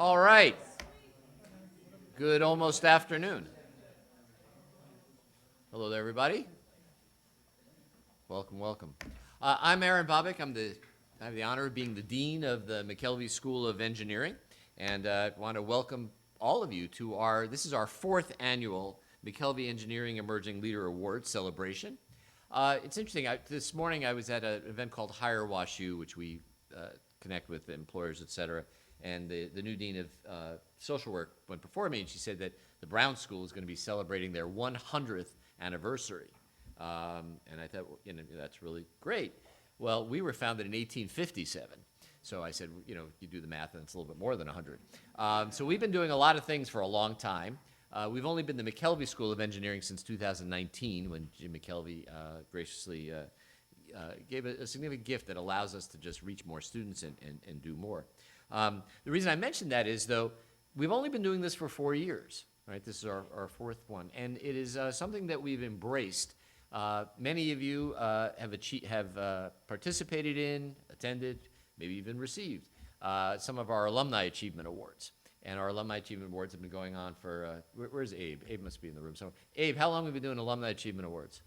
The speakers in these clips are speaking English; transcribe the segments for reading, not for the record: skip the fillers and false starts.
All right. Good almost afternoon. Hello there, everybody. Welcome, welcome. I'm Aaron Bobick. I have the honor of being the Dean of the McKelvey School of Engineering, and I want to welcome all of you to this is our fourth annual McKelvey Engineering Emerging Leader Award celebration. It's interesting, this morning I was at an event called Hire WashU, which we connect with employers, et cetera, and the new Dean of Social Work went before me, and she said that the Brown School is going to be celebrating their 100th anniversary. And I thought, that's really great. Well, we were founded in 1857. So I said, you do the math, and it's a little bit more than 100. So we've been doing a lot of things for a long time. We've only been the McKelvey School of Engineering since 2019, when Jim McKelvey graciously gave a significant gift that allows us to just reach more students and do more. The reason I mentioned that is, though, we've only been doing this for 4 years. Right? This is our fourth one, and it is something that we've embraced. Many of you have participated in, attended, maybe even received some of our Alumni Achievement Awards. And our Alumni Achievement Awards have been going on for, where's Abe? Abe must be in the room somewhere. Abe, how long have we been doing Alumni Achievement Awards?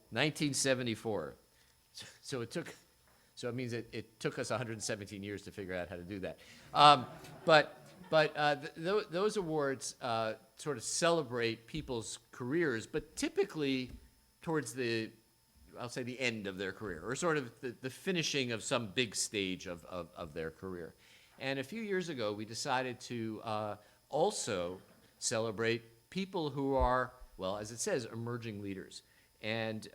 1974. So it means it took us 117 years to figure out how to do that. But those awards sort of celebrate people's careers, but typically towards I'll say the end of their career, or sort of the finishing of some big stage of their career. And a few years ago, we decided to also celebrate people who are, well, as it says, emerging leaders. And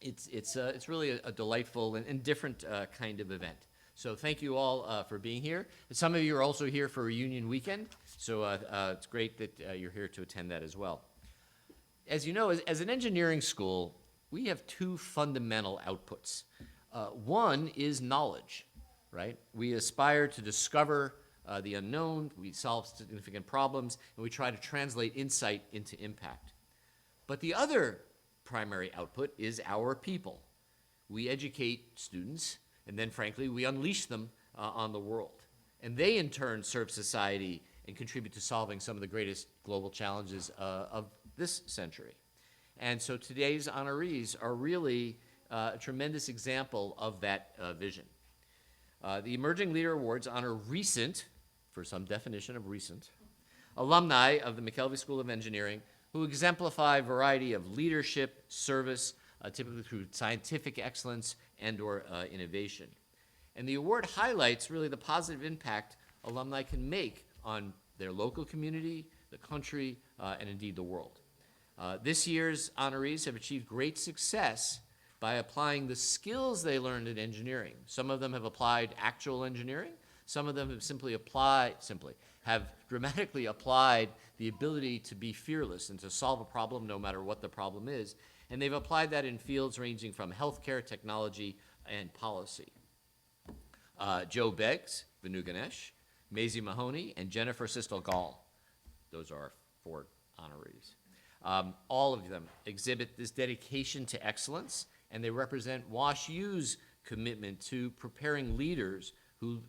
it's really a delightful and different kind of event. So thank you all for being here. Some of you are also here for Reunion Weekend, so it's great that you're here to attend that as well. As you know, as an engineering school, we have two fundamental outputs. One is knowledge, right? We aspire to discover the unknown, we solve significant problems, and we try to translate insight into impact. But the other primary output is our people. We educate students, and then, frankly, we unleash them on the world. And they, in turn, serve society and contribute to solving some of the greatest global challenges of this century. And so today's honorees are really a tremendous example of that vision. The Emerging Leader Awards honor recent, for some definition of recent, alumni of the McKelvey School of Engineering who exemplify a variety of leadership, service, typically through scientific excellence and/or innovation. And the award highlights really the positive impact alumni can make on their local community, the country, and indeed the world. This year's honorees have achieved great success by applying the skills they learned in engineering. Some of them have applied actual engineering. Some of them have dramatically applied the ability to be fearless and to solve a problem no matter what the problem is. And they've applied that in fields ranging from healthcare, technology, and policy. Joe Beggs, Vanu Ganesh, Maisie Mahoney, and Jennifer Sistel-Gall. Those are our 4 honorees. All of them exhibit this dedication to excellence, and they represent WashU's commitment to preparing leaders who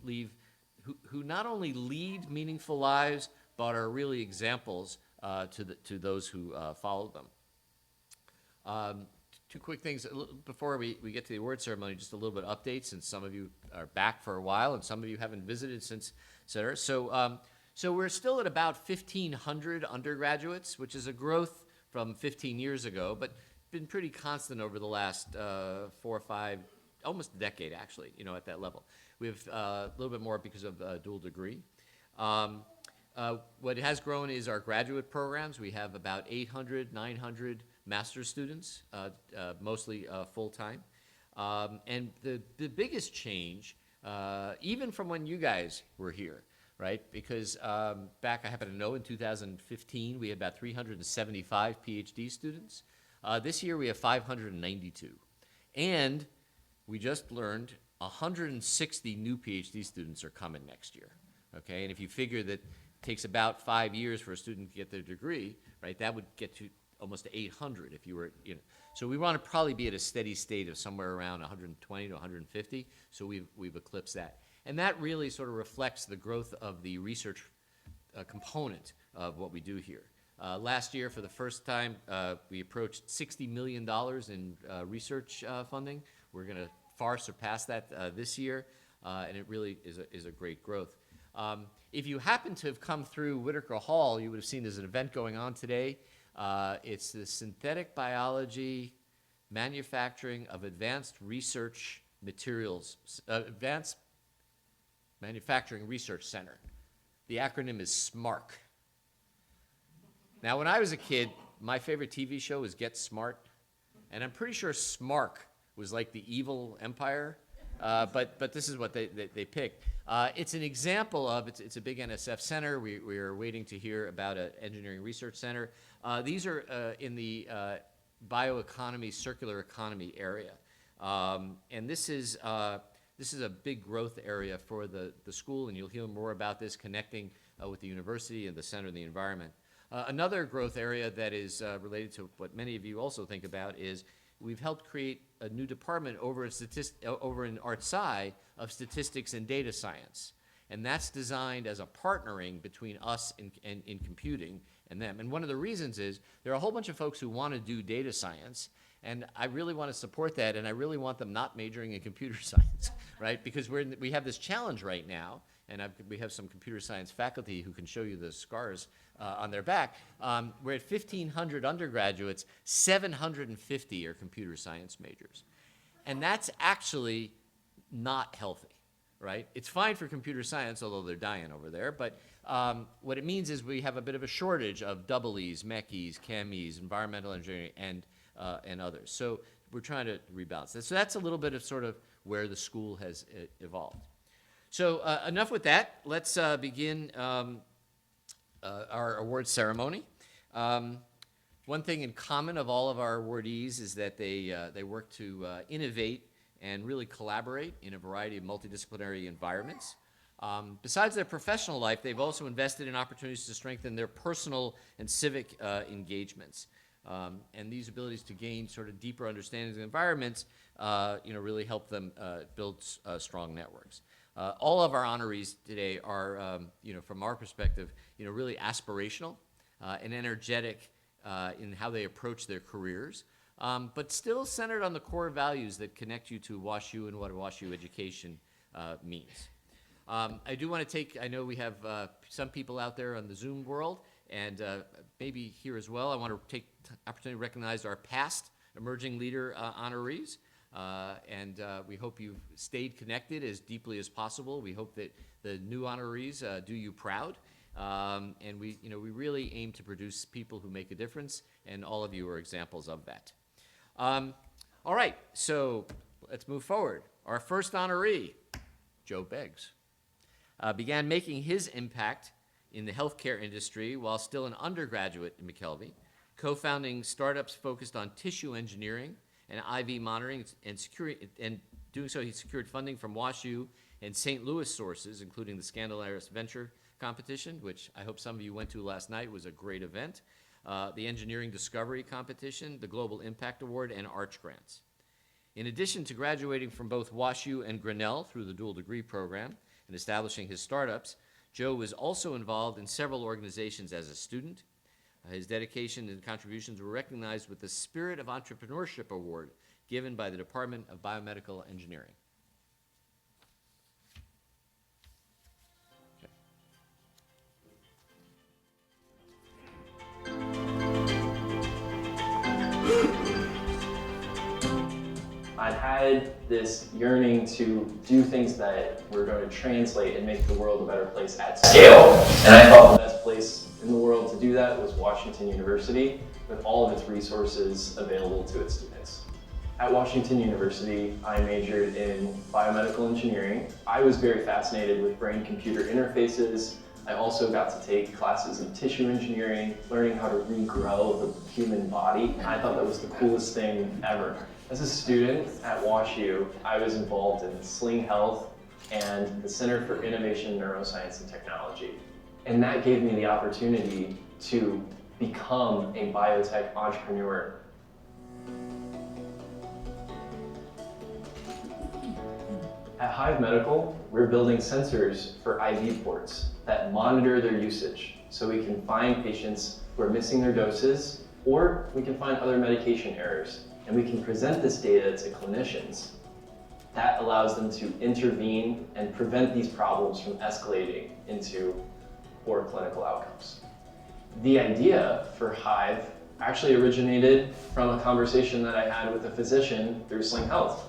not only lead meaningful lives, but are really examples to those who follow them. 2 quick things before we get to the award ceremony, just a little bit of updates, since some of you are back for a while and some of you haven't visited since, et cetera. So we're still at about 1,500 undergraduates, which is a growth from 15 years ago, but been pretty constant over the last 4 or 5, almost a decade actually, at that level. We have a little bit more because of dual degree. What has grown is our graduate programs. We have about 800, 900 master's students, mostly full-time. And the biggest change, even from when you guys were here, right? Because back, I happen to know, in 2015, we had about 375 PhD students. This year, we have 592. And we just learned 160 new PhD students are coming next year, okay? And if you figure that it takes about 5 years for a student to get their degree, right, that would get to almost 800 if you were, So we want to probably be at a steady state of somewhere around 120 to 150, so we've eclipsed that. And that really sort of reflects the growth of the research component of what we do here. Last year, for the first time, we approached $60 million in research funding. We're going to far surpass that this year, and it really is a great growth. If you happen to have come through Whitaker Hall, you would have seen there's an event going on today. It's the Synthetic Biology Manufacturing of Advanced Research Materials, Advanced Manufacturing Research Center. The acronym is SMARC. Now, when I was a kid, my favorite TV show was Get Smart, and I'm pretty sure SMARC was like the evil empire, but this is what they picked. It's an example of, it's a big NSF center. We are waiting to hear about an engineering research center. These are in the bioeconomy, circular economy area. And this is a big growth area for the school, and you'll hear more about this connecting with the university and the center and the environment. Another growth area that is related to what many of you also think about is we've helped create a new department over in Art Sci of statistics and data science. And that's designed as a partnering between us in computing and them. And one of the reasons is there are a whole bunch of folks who want to do data science, and I really want to support that, and I really want them not majoring in computer science, right? Because we have this challenge right now, and we have some computer science faculty who can show you the scars on their back. We're at 1,500 undergraduates, 750 are computer science majors. And that's actually not healthy, right? It's fine for computer science, although they're dying over there, but what it means is we have a bit of a shortage of double E's, MECs, ChemEs, environmental engineering, and others. So we're trying to rebalance that. So that's a little bit of sort of where the school has evolved. So enough with that. Let's begin our awards ceremony. One thing in common of all of our awardees is that they work to innovate and really collaborate in a variety of multidisciplinary environments. Besides their professional life, they've also invested in opportunities to strengthen their personal and civic engagements. And these abilities to gain sort of deeper understandings of environments, really help them build strong networks. All of our honorees today are, from our perspective, really aspirational and energetic in how they approach their careers, but still centered on the core values that connect you to WashU and what WashU education means. I do want to I know we have some people out there on the Zoom world, and maybe here as well. I want to take the opportunity to recognize our past emerging leader honorees. And we hope you've stayed connected as deeply as possible. We hope that the new honorees do you proud. And we really aim to produce people who make a difference, and all of you are examples of that. All right, so let's move forward. Our first honoree, Joe Beggs, began making his impact in the healthcare industry while still an undergraduate in McKelvey, co-founding startups focused on tissue engineering and IV monitoring, and doing so he secured funding from WashU and St. Louis sources, including the Scandalous Venture Competition, which I hope some of you went to last night. It was a great event. The Engineering Discovery Competition, the Global Impact Award, and Arch Grants. In addition to graduating from both WashU and Grinnell through the dual degree program and establishing his startups, Joe was also involved in several organizations as a student. His dedication and contributions were recognized with the Spirit of Entrepreneurship Award given by the Department of Biomedical Engineering. I'd had this yearning to do things that were going to translate and make the world a better place at scale. And I thought the best place in the world to do that was Washington University, with all of its resources available to its students. At Washington University, I majored in biomedical engineering. I was very fascinated with brain-computer interfaces. I also got to take classes in tissue engineering, learning how to regrow the human body. I thought that was the coolest thing ever. As a student at WashU, I was involved in Sling Health and the Center for Innovation in Neuroscience and Technology. And that gave me the opportunity to become a biotech entrepreneur. At Hive Medical, we're building sensors for IV ports that monitor their usage so we can find patients who are missing their doses, or we can find other medication errors, and we can present this data to clinicians. That allows them to intervene and prevent these problems from escalating into poor clinical outcomes. The idea for Hive actually originated from a conversation that I had with a physician through Sling Health.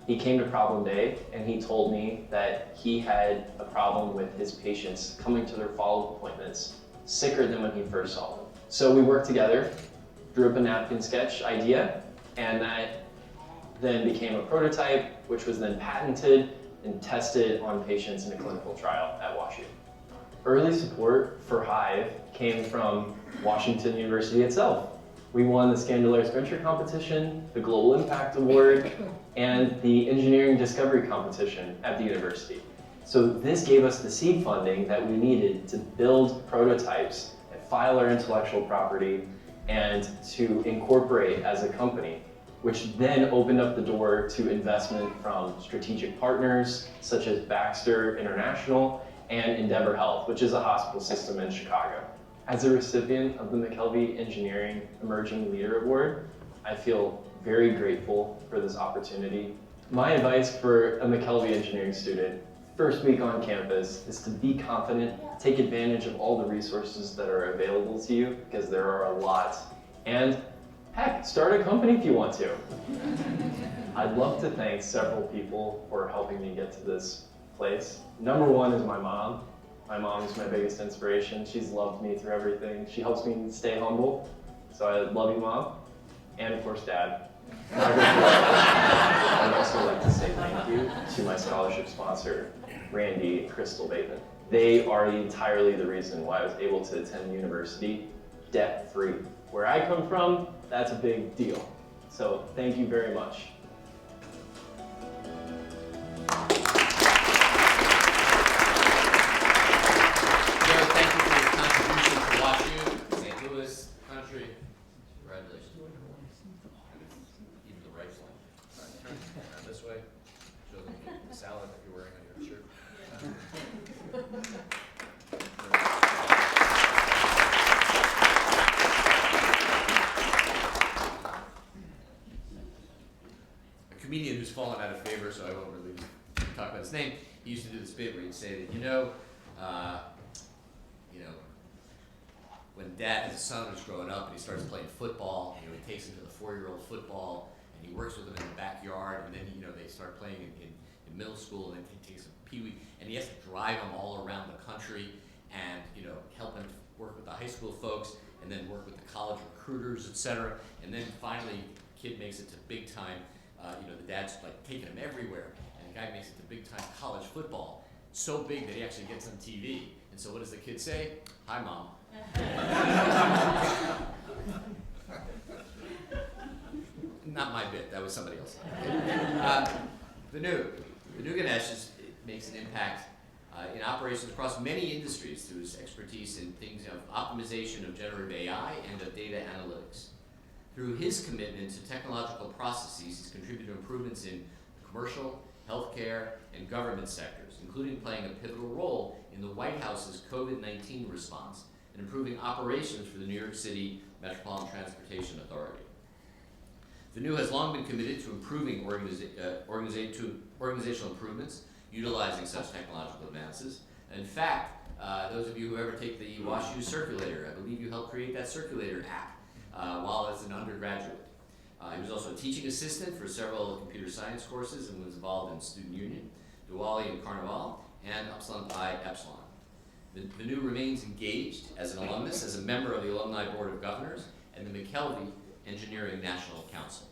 He came to Problem Day and he told me that he had a problem with his patients coming to their follow-up appointments sicker than when he first saw them. So we worked together, drew up a napkin sketch idea, and that then became a prototype, which was then patented and tested on patients in a clinical trial at WashU. Early support for Hive came from Washington University itself. We won the Scandalaris Venture Competition, the Global Impact Award, and the Engineering Discovery Competition at the university. So this gave us the seed funding that we needed to build prototypes and file our intellectual property and to incorporate as a company, which then opened up the door to investment from strategic partners such as Baxter International and Endeavor Health, which is a hospital system in Chicago. As a recipient of the McKelvey Engineering Emerging Leader Award, I feel very grateful for this opportunity. My advice for a McKelvey engineering student, first week on campus, is to be confident, take advantage of all the resources that are available to you, because there are a lot. And heck, start a company if you want to. I'd love to thank several people for helping me get to this place. Number one is my mom. My mom is my biggest inspiration. She's loved me through everything. She helps me stay humble. So I love you, Mom. And of course, Dad. I'd also like to say thank you to my scholarship sponsor, Randy and Crystal Bateman. They are entirely the reason why I was able to attend university debt-free. Where I come from, that's a big deal. So thank you very much. Comedian who's fallen out of favor, so I won't really talk about his name. He used to do this bit where he'd say that, when Dad has a son who's growing up and he starts playing football, he takes him to the 4-year-old football and he works with him in the backyard, and then they start playing in middle school, and then he takes a peewee and he has to drive them all around the country and help him work with the high school folks and then work with the college recruiters, etc. And then finally, kid makes it to big time. The dad's like taking him everywhere, and the guy makes it to big time college football. So big that he actually gets on TV. And so what does the kid say? Hi, Mom. Not my bit, that was somebody else. The new Ganesh makes an impact in operations across many industries through his expertise in things of optimization of generative AI and of data analytics. Through his commitment to technological processes, he's contributed to improvements in the commercial, healthcare, and government sectors, including playing a pivotal role in the White House's COVID-19 response and improving operations for the New York City Metropolitan Transportation Authority. The New has long been committed to improving organizational improvements, utilizing such technological advances. In fact, those of you who ever take the WashU Circulator, I believe you helped create that Circulator app while as an undergraduate. He was also a teaching assistant for several computer science courses and was involved in Student Union, Diwali and Carnival, and Upsilon Pi Epsilon. The New remains engaged as an alumnus, as a member of the Alumni Board of Governors, and the McKelvey Engineering National Council.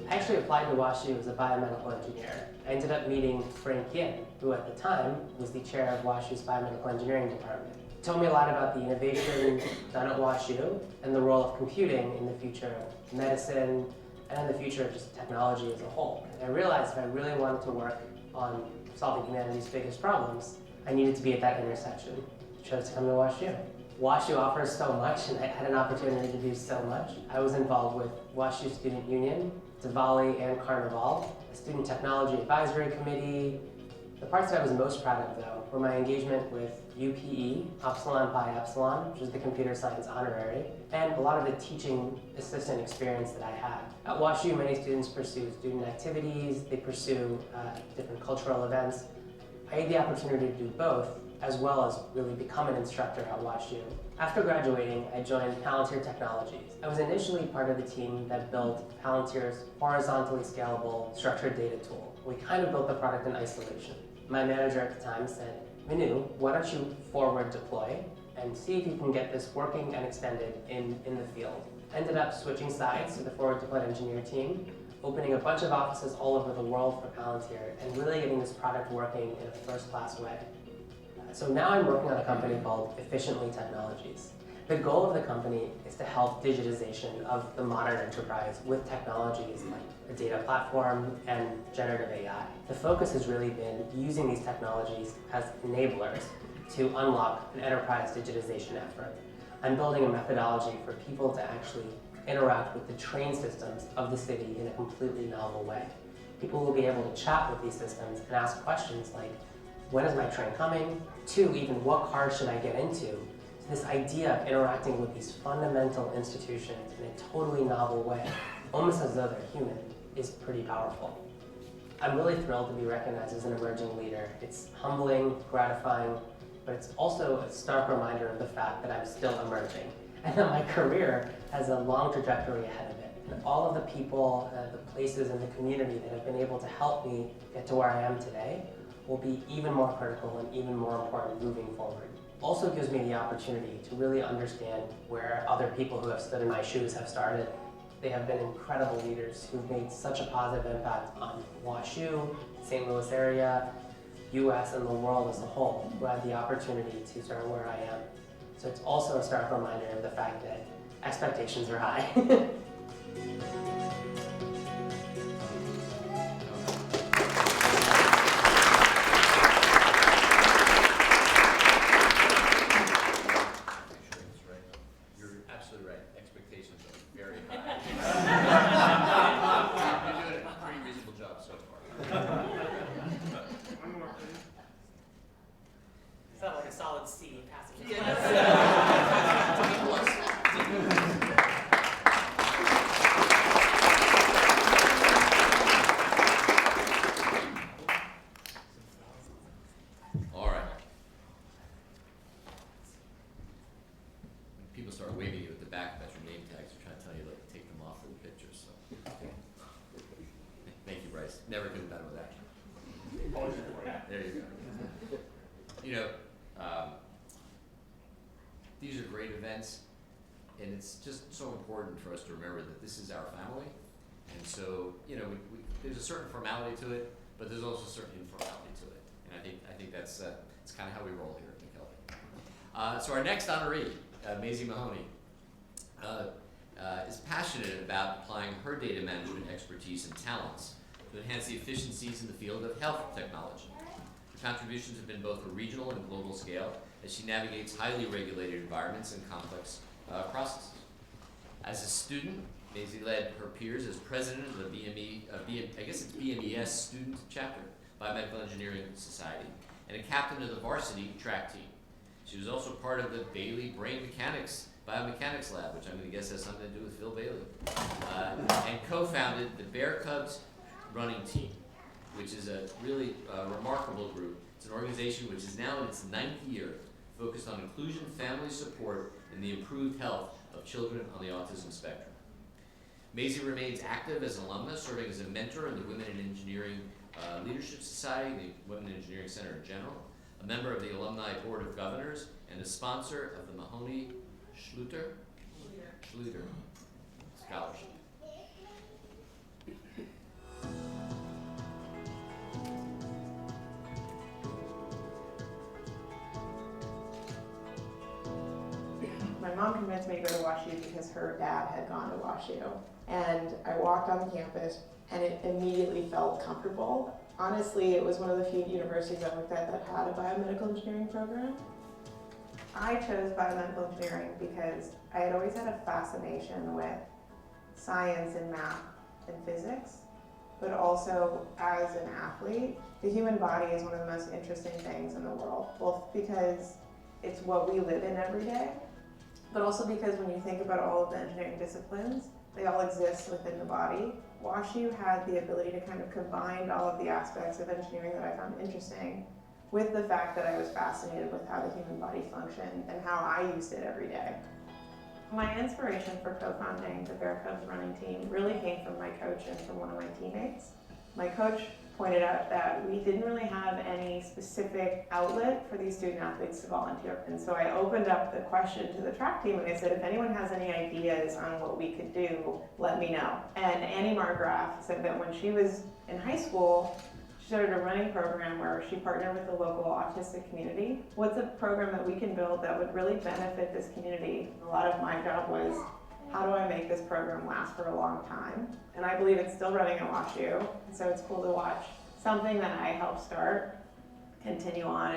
I actually applied to WashU as a biomedical engineer. I ended up meeting Frank Yin, who at the time was the chair of WashU's biomedical engineering department. He told me a lot about the innovation done at WashU and the role of computing in the future of medicine and in the future of just technology as a whole. And I realized if I really wanted to work on solving humanity's biggest problems, I needed to be at that intersection, chose to come to WashU. WashU offers so much, and I had an opportunity to do so much. I was involved with WashU Student Union, Diwali, and Carnival, a Student Technology Advisory Committee. The parts that I was most proud of, though, were my engagement with UPE, Upsilon Pi Epsilon, which is the computer science honorary, and a lot of the teaching assistant experience that I had. At WashU, many students pursue student activities, they pursue different cultural events. I had the opportunity to do both, as well as really become an instructor at WashU. After graduating, I joined Palantir Technologies. I was initially part of the team that built Palantir's horizontally scalable structured data tool. We kind of built the product in isolation. My manager at the time said, Manu, why don't you forward deploy and see if you can get this working and extended in the field. Ended up switching sides to the forward deployed engineer team, opening a bunch of offices all over the world for Palantir, and really getting this product working in a first-class way. So now I'm working on a company called Efficiently Technologies. The goal of the company is to help digitization of the modern enterprise with technologies like a data platform and generative AI. The focus has really been using these technologies as enablers to unlock an enterprise digitization effort. I'm building a methodology for people to actually interact with the train systems of the city in a completely novel way. People will be able to chat with these systems and ask questions like, when is my train coming? To even what car should I get into? So this idea of interacting with these fundamental institutions in a totally novel way, almost as though they're human, is pretty powerful. I'm really thrilled to be recognized as an emerging leader. It's humbling, gratifying, but it's also a stark reminder of the fact that I'm still emerging and that my career has a long trajectory ahead of it. And all of the people, the places, and the community that have been able to help me get to where I am today will be even more critical and even more important moving forward. Also gives me the opportunity to really understand where other people who have stood in my shoes have started. They have been incredible leaders who've made such a positive impact on WashU, St. Louis area, US, and the world as a whole, who had the opportunity to start where I am. So it's also a stark reminder of the fact that expectations are high. Never could have done with that. There you go. You know, these are great events, and it's just so important for us to remember that this is our family. And so, you know, there's a certain formality to it, but there's also a certain informality to it. And I think that's kind of how we roll here at McKelvey. So our next honoree, Maisie Mahoney, is passionate about applying her data management expertise and talents to enhance the efficiencies in the field of health technology. Her contributions have been both a regional and global scale as she navigates highly regulated environments and complex processes. As a student, Maisie led her peers as president of the BMES student chapter, Biomedical Engineering Society, and a captain of the varsity track team. She was also part of the Bailey Brain Mechanics Biomechanics Lab, which I'm going to guess has something to do with Phil Bailey, and co-founded the Bear Cubs running team, which is a really remarkable group. It's an organization which is now in its 9th year, focused on inclusion, family support, and the improved health of children on the autism spectrum. Maisie remains active as an alumna, serving as a mentor in the Women in Engineering Leadership Society, the Women in Engineering Center in general, a member of the Alumni Board of Governors, and a sponsor of the Mahoney Schluter Scholarship. My mom convinced me to go to WashU because her dad had gone to WashU. And I walked on the campus and it immediately felt comfortable. Honestly, it was one of the few universities I worked at that had a biomedical engineering program. I chose biomedical engineering because I had always had a fascination with science and math and physics, but also as an athlete, the human body is one of the most interesting things in the world, both because it's what we live in every day, but also because when you think about all of the engineering disciplines, they all exist within the body. WashU had the ability to kind of combine all of the aspects of engineering that I found interesting with the fact that I was fascinated with how the human body functioned and how I used it every day. My inspiration for co-founding the Bear Cubs running team really came from my coach and from one of my teammates. My coach pointed out that we didn't really have any specific outlet for these student athletes to volunteer. And so I opened up the question to the track team and I said, if anyone has any ideas on what we could do, let me know. And Annie Margraf said that when she was in high school, she started a running program where she partnered with the local autistic community. What's a program that we can build that would really benefit this community? A lot of my job was, how do I make this program last for a long time? And I believe it's still running at WashU, so it's cool to watch something that I helped start continue on.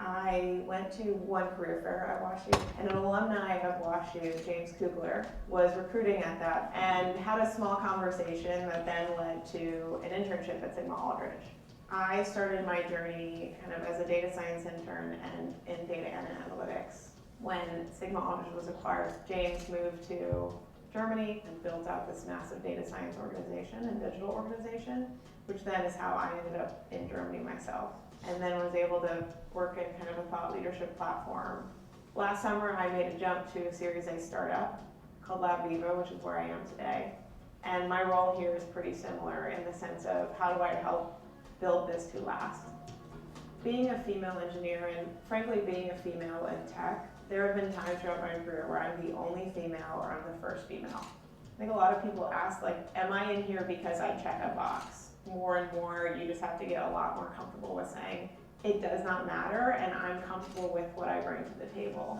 I went to one career fair at WashU, and an alumni of WashU, James Kugler, was recruiting at that and had a small conversation that then led to an internship at Sigma Aldrich. I started my journey kind of as a data science intern and in data and analytics. When Sigma Aldrich was acquired, James moved to Germany and built out this massive data science organization and digital organization, which then is how I ended up in Germany myself. And then was able to work in kind of a thought leadership platform. Last summer, I made a jump to a Series A startup called Lab Viva, which is where I am today. And my role here is pretty similar in the sense of how do I help build this to last. Being a female engineer and frankly being a female in tech, there have been times throughout my career where I'm the only female or I'm the first female. I think a lot of people ask, like, am I in here because I check a box? More and more, you just have to get a lot more comfortable with saying, it does not matter, and I'm comfortable with what I bring to the table.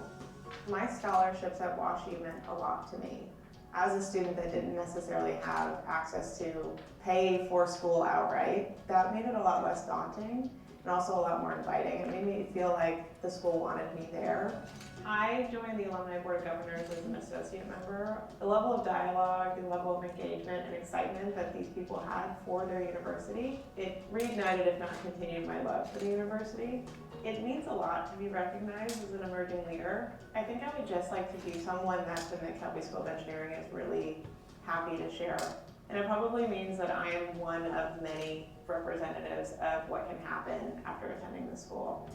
My scholarships at WashU meant a lot to me. As a student that didn't necessarily have access to pay for school outright, that made it a lot less daunting and also a lot more inviting. It made me feel like the school wanted me there. I joined the Alumni Board of Governors as an associate member. The level of dialogue, the level of engagement and excitement that these people had for their university, it reignited, if not continued, my love for the university. It means a lot to be recognized as an emerging leader. I think I would just like to be someone that the McKelvey School of Engineering is really happy to share. And it probably means that I am one of many representatives of what can happen after attending the school.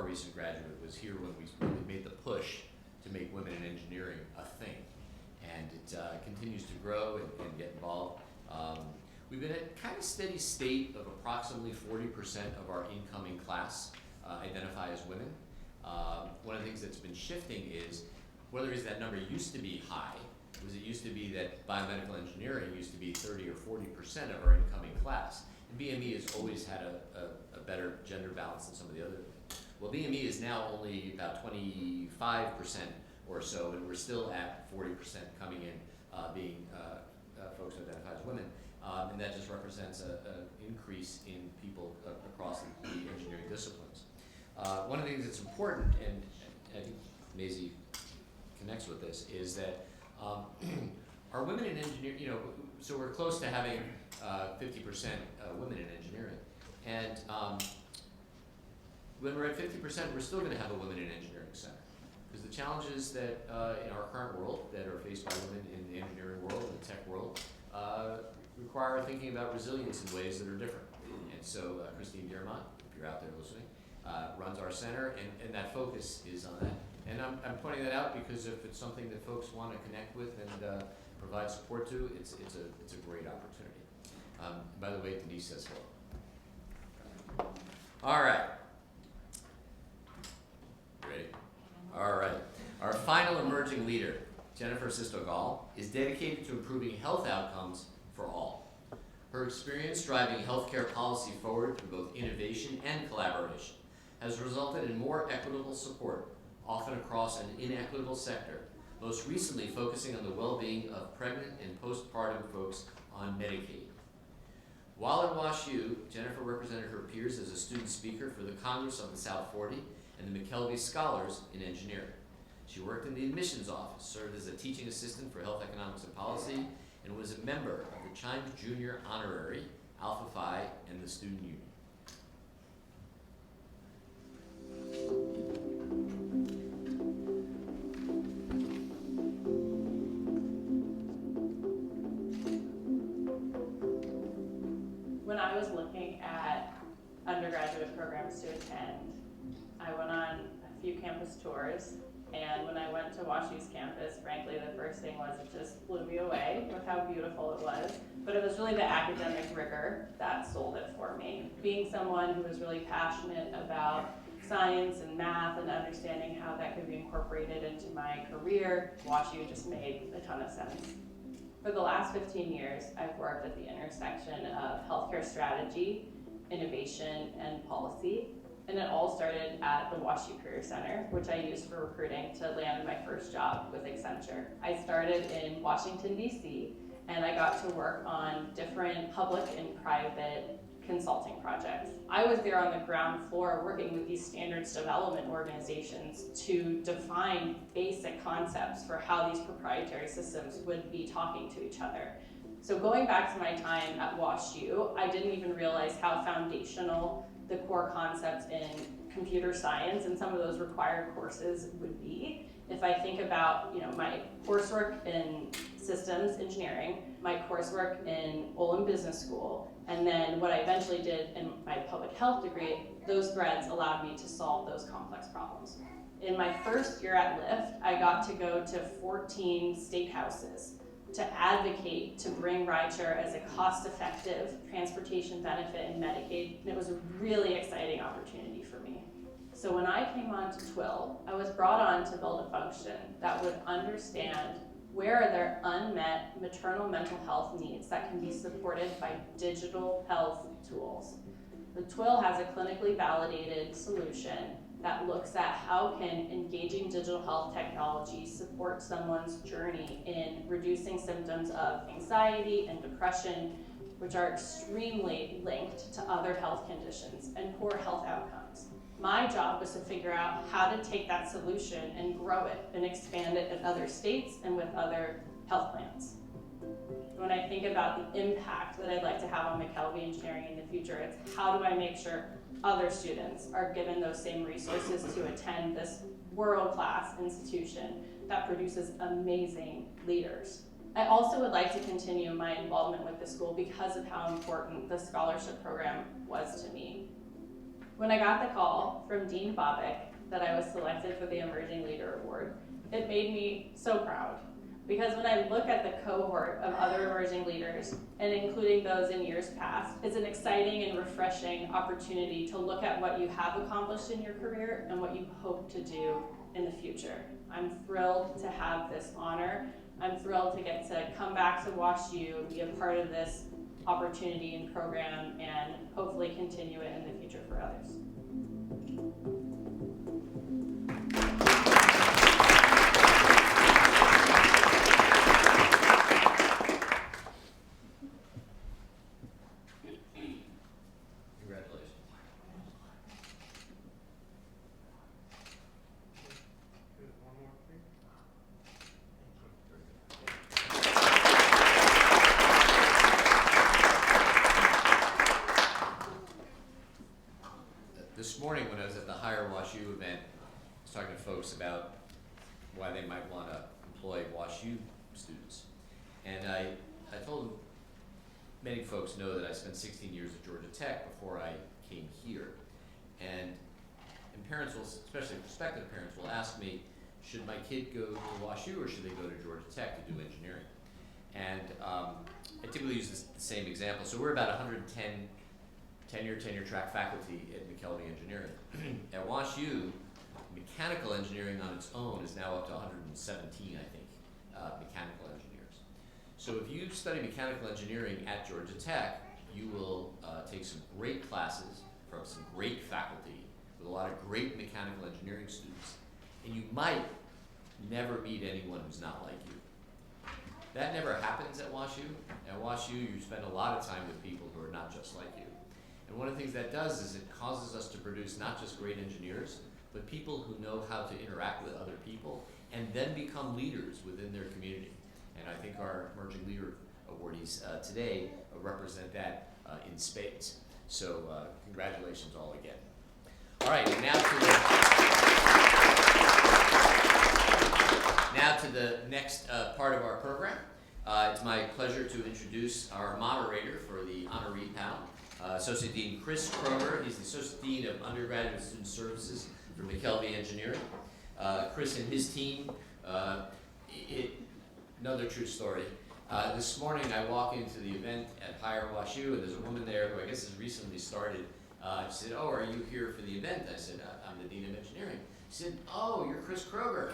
Recent graduate was here when we really made the push to make women in engineering a thing, and it continues to grow and get involved. We've been at kind of steady state of approximately 40% of our incoming class identify as women. One of the things that's been shifting is one of the reasons that number used to be high was it used to be that biomedical engineering used to be 30 or 40% of our incoming class. And BME has always had a better gender balance than some of the other. Well, BME is now only about 25% or so, and we're still at 40% coming in being folks who identify as women. And that just represents an increase in people across the engineering disciplines. One of the things that's important, and I think Maisie connects with this, is that our women in engineering, so we're close to having 50% women in engineering. And when we're at 50%, we're still going to have a Women in Engineering Center. Because the challenges that in our current world that are faced by women in the engineering world and the tech world require thinking about resilience in ways that are different. And so Christine Diermont, if you're out there listening, runs our center, and that focus is on that. And I'm pointing that out because if it's something that folks want to connect with and provide support to, it's a great opportunity. By the way, Denise says hello. All right. Ready? All right. Our final emerging leader Jennifer Sistogal, is dedicated to improving health outcomes for all. Her experience driving healthcare policy forward through both innovation and collaboration has resulted in more equitable support, often across an inequitable sector, most recently focusing on the well-being of pregnant and postpartum folks on Medicaid. While at WashU, Jennifer represented her peers as a student speaker for the Congress of the South 40 and the McKelvey Scholars in Engineering. She worked in the admissions office, served as a teaching assistant for health economics and policy, and was a member of the Chimes Junior Honorary, Alpha Phi, and the Student Union. When I was looking at undergraduate programs to attend, I went on a few campus tours, and when I went to WashU's campus, frankly, the first thing was it just blew me away with how beautiful it was. But it was really the academic rigor that sold it for me. Being someone who was really passionate about science and math and understanding how that could be incorporated into my career, WashU just made a ton of sense. For the last 15 years, I've worked at the intersection of healthcare strategy, innovation, and policy. And it all started at the WashU Career Center, which I used for recruiting to land my first job with Accenture. I started in Washington, D.C., and I got to work on different public and private consulting projects. I was there on the ground floor working with these standards development organizations to define basic concepts for how these proprietary systems would be talking to each other. So going back to my time at WashU, I didn't even realize how foundational the core concepts in computer science and some of those required courses would be. If I think about, my coursework in systems engineering, my coursework in Olin Business School, and then what I eventually did in my public health degree, those threads allowed me to solve those complex problems. In my first year at Lyft, I got to go to 14 state houses to advocate to bring rideshare as a cost-effective transportation benefit in Medicaid, and it was a really exciting opportunity for me. So when I came on to TWIL, I was brought on to build a function that would understand where are there unmet maternal mental health needs that can be supported by digital health tools. The TWIL has a clinically validated solution that looks at how can engaging digital health technology support someone's journey in reducing symptoms of anxiety and depression, which are extremely linked to other health conditions and poor health outcomes. My job was to figure out how to take that solution and grow it and expand it in other states and with other health plans. When I think about the impact that I'd like to have on McKelvey engineering in the future, it's how do I make sure other students are given those same resources to attend this world-class institution that produces amazing leaders. I also would like to continue my involvement with the school because of how important the scholarship program was to me. When I got the call from Dean Bobick that I was selected for the Emerging Leader Award, it made me so proud. Because when I look at the cohort of other emerging leaders, and including those in years past, it's an exciting and refreshing opportunity to look at what you have accomplished in your career and what you hope to do in the future. I'm thrilled to have this honor. I'm thrilled to get to come back to WashU and be a part of this opportunity and program and hopefully continue it in the future for others. This morning when I was at the Hire WashU event, I was talking to folks about why they might want to employ WashU students. And I told them, many folks know that I spent 16 years at Georgia Tech before I came here. And parents will, especially prospective parents, will ask me, should my kid go to WashU or should they go to Georgia Tech to do engineering? And I typically use the same example. So we're about 110 tenure track faculty at McKelvey Engineering. At WashU, mechanical engineering on its own is now up to 117, I think. mechanical engineers. So if you study mechanical engineering at Georgia Tech, you will take some great classes from some great faculty with a lot of great mechanical engineering students, and you might never meet anyone who's not like you. That never happens at WashU. At WashU, you spend a lot of time with people who are not just like you. And one of the things that does is it causes us to produce not just great engineers, but people who know how to interact with other people and then become leaders within their community. And I think our Emerging Leader awardees today represent that in spades. So congratulations all again. All right, and now to the next part of our program. It's my pleasure to introduce our moderator for the honoree panel, Associate Dean Chris Kroger. He's the Associate Dean of Undergraduate Student Services for McKelvey Engineering. Chris and his team, another true story. This morning I walk into the event at Higher WashU, and there's a woman there who I guess has recently started. She said, "Oh, are you here for the event?" I said, "I'm the Dean of Engineering." She said, "Oh, you're Chris Kroger."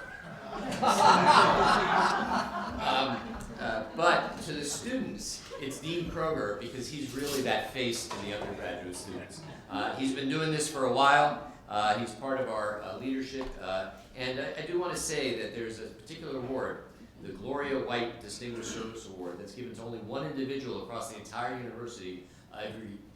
But to the students, it's Dean Kroger because he's really that face to the undergraduate students. He's been doing this for a while. He's part of our leadership. And I do want to say that there's a particular award, the Gloria White Distinguished Service Award, that's given to only one individual across the entire university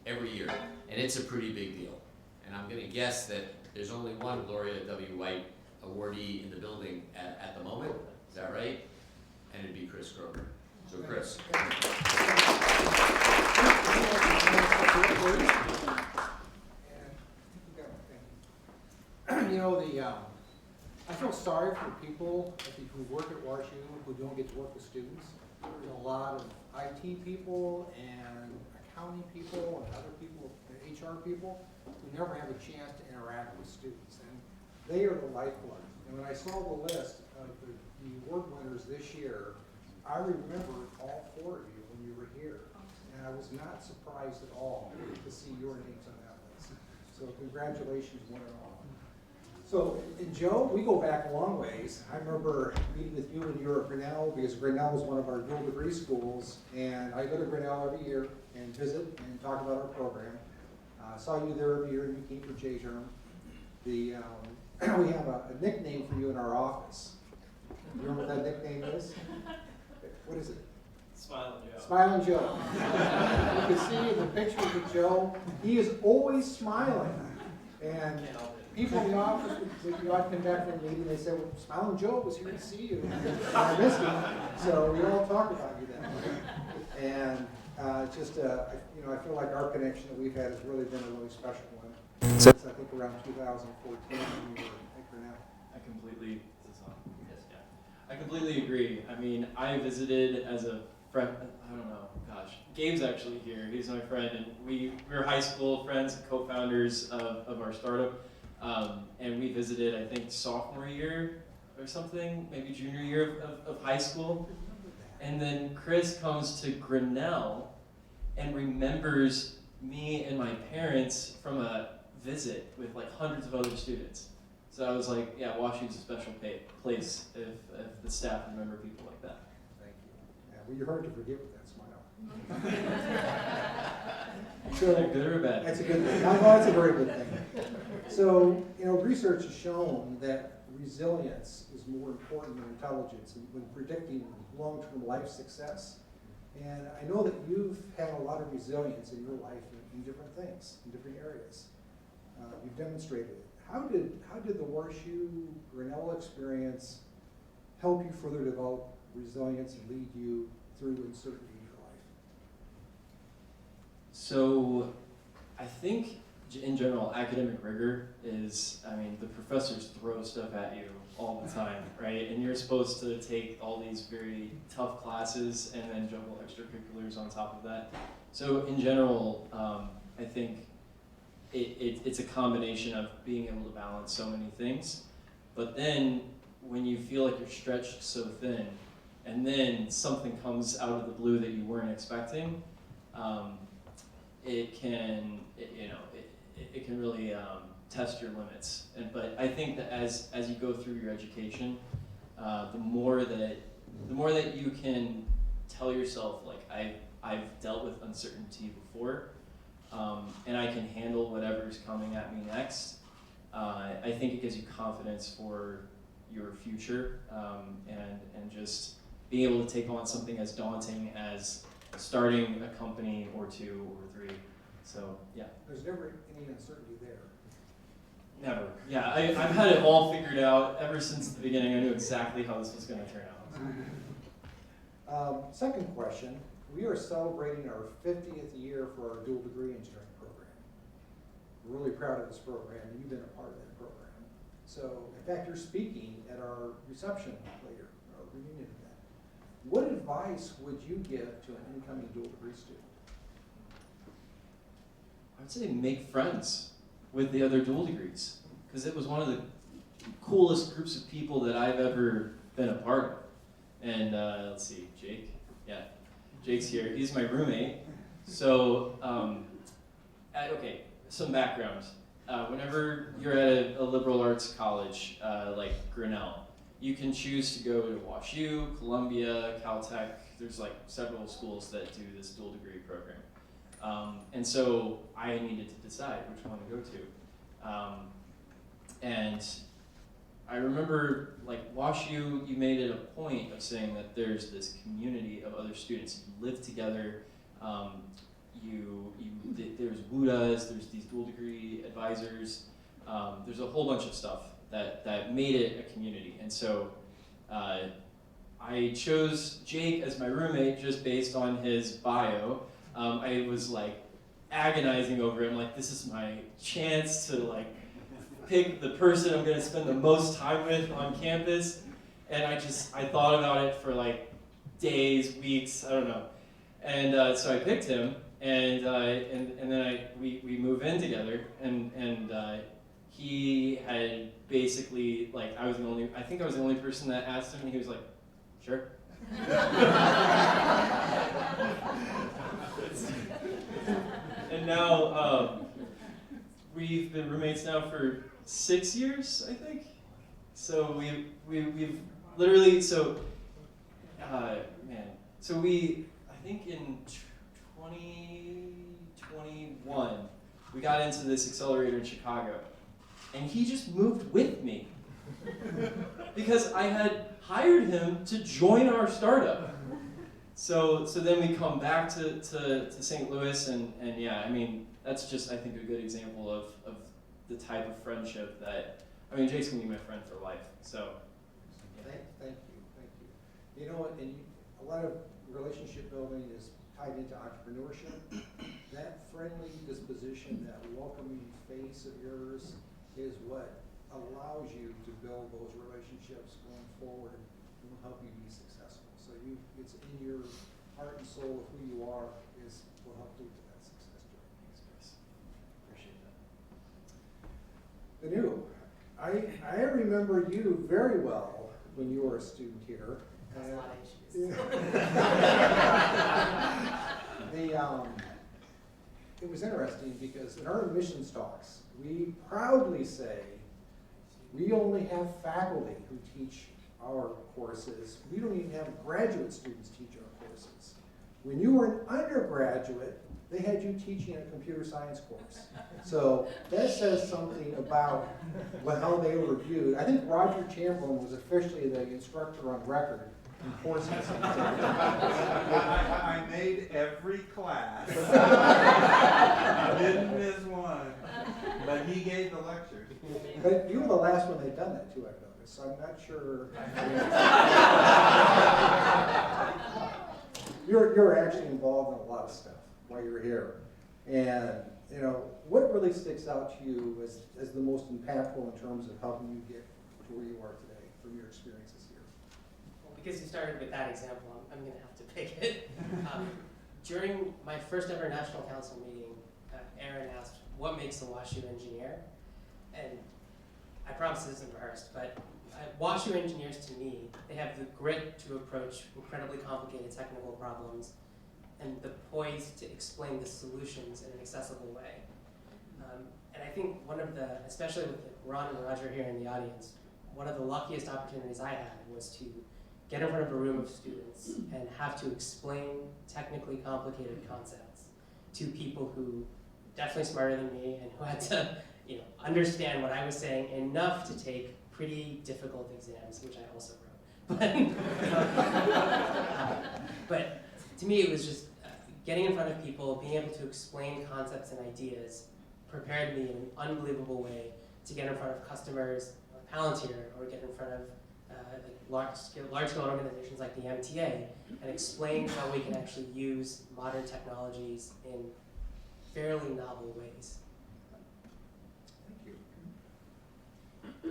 every year. And it's a pretty big deal. And I'm going to guess that there's only one Gloria W. White awardee in the building at the moment. Is that right? And it'd be Chris Kroger. So Chris. You know, I feel sorry for people who work at WashU who don't get to work with students. There's a lot of IT people and accounting people and other people, HR people, who never have a chance to interact with students. And they are the lifeblood. And when I saw the list of the award winners this year, I remembered all four of you when you were here. And I was not surprised at all to see your names on that list. So congratulations, one and all. So, and Joe, we go back a long ways. I remember meeting with you when you were at Grinnell, because Grinnell was one of our dual degree schools, and I go to Grinnell every year and visit and talk about our program. Saw you there every year, and you came for J-Term. We have a nickname for you in our office. You remember what that nickname is? What is it? Smiling Joe. Smiling Joe. You can see in the pictures of Joe, he is always smiling. And people in the office would come back from the meeting, they say, "Well, Smiling Joe was here to see you." And I missed him, so we all talk about you that way. And you know, I feel like our connection that we've had has really been a really special one. Since I think around 2014 when we were at Grinnell. I completely agree. I mean, I visited as a friend, I don't know, gosh. Gabe's actually here. He's my friend, and we were high school friends and co-founders of our startup. And we visited, I think, sophomore year or something, maybe junior year of high school. And then Chris comes to Grinnell and remembers me and my parents from a visit with like hundreds of other students. So I was like, yeah, WashU's a special place if the staff remember people like that. Thank you. Yeah, well, you're hard to forget with that smile. So, Good or bad? that's a good thing. No, that's a very good thing. So, you know, research has shown that resilience is more important than intelligence when predicting long-term life success. And I know that you've had a lot of resilience in your life in different things, in different areas. You've demonstrated it. How did the WashU Grinnell experience help you further develop resilience and lead you through uncertainty in your life? So I think in general, academic rigor is, I mean, the professors throw stuff at you all the time, right? And you're supposed to take all these very tough classes and then juggle extracurriculars on top of that. So in general, I think it's a combination of being able to balance so many things. But then when you feel like you're stretched so thin, and then something comes out of the blue that you weren't expecting, it can really test your limits. But I think that as you go through your education, the more that the more that you can tell yourself, like, I've dealt with uncertainty before, and I can handle whatever's coming at me next, I think it gives you confidence for your future, and just being able to take on something as daunting as starting a company or 2 or 3. So, yeah. There's never any uncertainty there. Never. Yeah, I've had it all figured out ever since the beginning. I knew exactly how this was going to turn out. Second question, we are celebrating our 50th year for our dual degree engineering program. We're really proud of this program, and you've been a part of that program. So, in fact, you're speaking at our reception later, our reunion event. What advice would you give to an incoming dual degree student? I would say make friends with the other dual degrees, because it was one of the coolest groups of people that I've ever been a part of. And let's see, Jake. Yeah, Jake's here. He's my roommate. So, okay, some background. Whenever you're at a liberal arts college like Grinnell, you can choose to go to WashU, Columbia, Caltech. There's like several schools that do this dual degree program. And so I needed to decide which one to go to. And I remember, like, WashU, you made it a point of saying that there's this community of other students. You live together. There's WUDAs, there's these dual degree advisors. There's a whole bunch of stuff that made it a community. And so I chose Jake as my roommate just based on his bio. I was like agonizing over him, like, this is my chance to like pick the person I'm gonna spend the most time with on campus. And I thought about it for like days, weeks, I don't know. And so I picked him, and then we move in together, and he had basically, like, I think I was the only person that asked him, and he was like, sure. And now we've been roommates now for 6 years, I think. So we've literally, I think in 2021 we got into this accelerator in Chicago, and he just moved with me because I had hired him to join our startup. So then we come back to St. Louis, and yeah, I mean, that's just, I think, a good example of the type of friendship that, I mean, Jake's gonna be my friend for life, so. Yeah. Thank you. You know what, and a lot of relationship building is tied into entrepreneurship. That friendly disposition, that welcoming face of yours is what allows you to build those relationships going forward and will help you be successful. So it's in your heart and soul of who you are will help lead to that success journey. Thanks, guys. Appreciate that. Anu, I remember you very well when you were a student here. That's a lot of issues. It was interesting because in our admissions talks, we proudly say we only have faculty who teach our courses. We don't even have graduate students teach our courses. When you were an undergraduate, they had you teaching a computer science course. So that says something about how they were viewed. I think Roger Chamberlain was officially the instructor on record in courses. I made every class. Didn't miss one. But he gave the lecture. But you were the last one they'd done that to, I've noticed, so I'm not sure. You're actually involved in a lot of stuff while you're here. And, you know, what really sticks out to you as the most impactful in terms of helping you get to where you are today from your experiences here? Well, because you started with that example, I'm going to have to pick it. During my first ever national council meeting, Aaron asked, what makes a WashU engineer? And I promise this isn't rehearsed, but WashU engineers, to me, they have the grit to approach incredibly complicated technical problems and the poise to explain the solutions in an accessible way. And I think one of the, especially with Ron and Roger here in the audience, one of the luckiest opportunities I had was to get in front of a room of students and have to explain technically complicated concepts to people who definitely smarter than me and who had to, understand what I was saying enough to take pretty difficult exams, which I also wrote. But to me, it was just getting in front of people, being able to explain concepts and ideas prepared me in an unbelievable way to get in front of customers, Palantir, or get in front of large-scale organizations like the MTA and explain how we can actually use modern technologies in fairly novel ways. Thank you.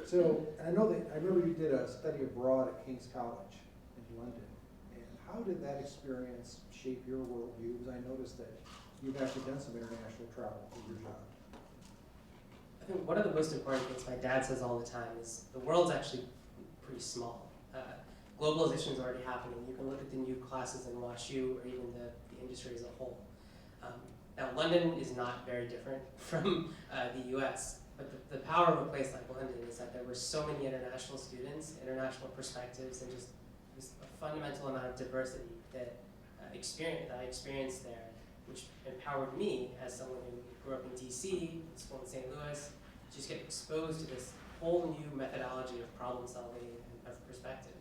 So, I remember you did a study abroad at King's College in London. And how did that experience shape your worldview? Because I noticed that you've actually done some international travel for your job. I think one of the most important things my dad says all the time is the world's actually pretty small. Globalization is already happening. You can look at the new classes in WashU or even the industry as a whole. Now, London is not very different from the US, but the power of a place like London is that there were so many international students, international perspectives, and just a fundamental amount of diversity that I experienced there, which empowered me as someone who grew up in DC, school in St. Louis, to just get exposed to this whole new methodology of problem solving and of perspectives.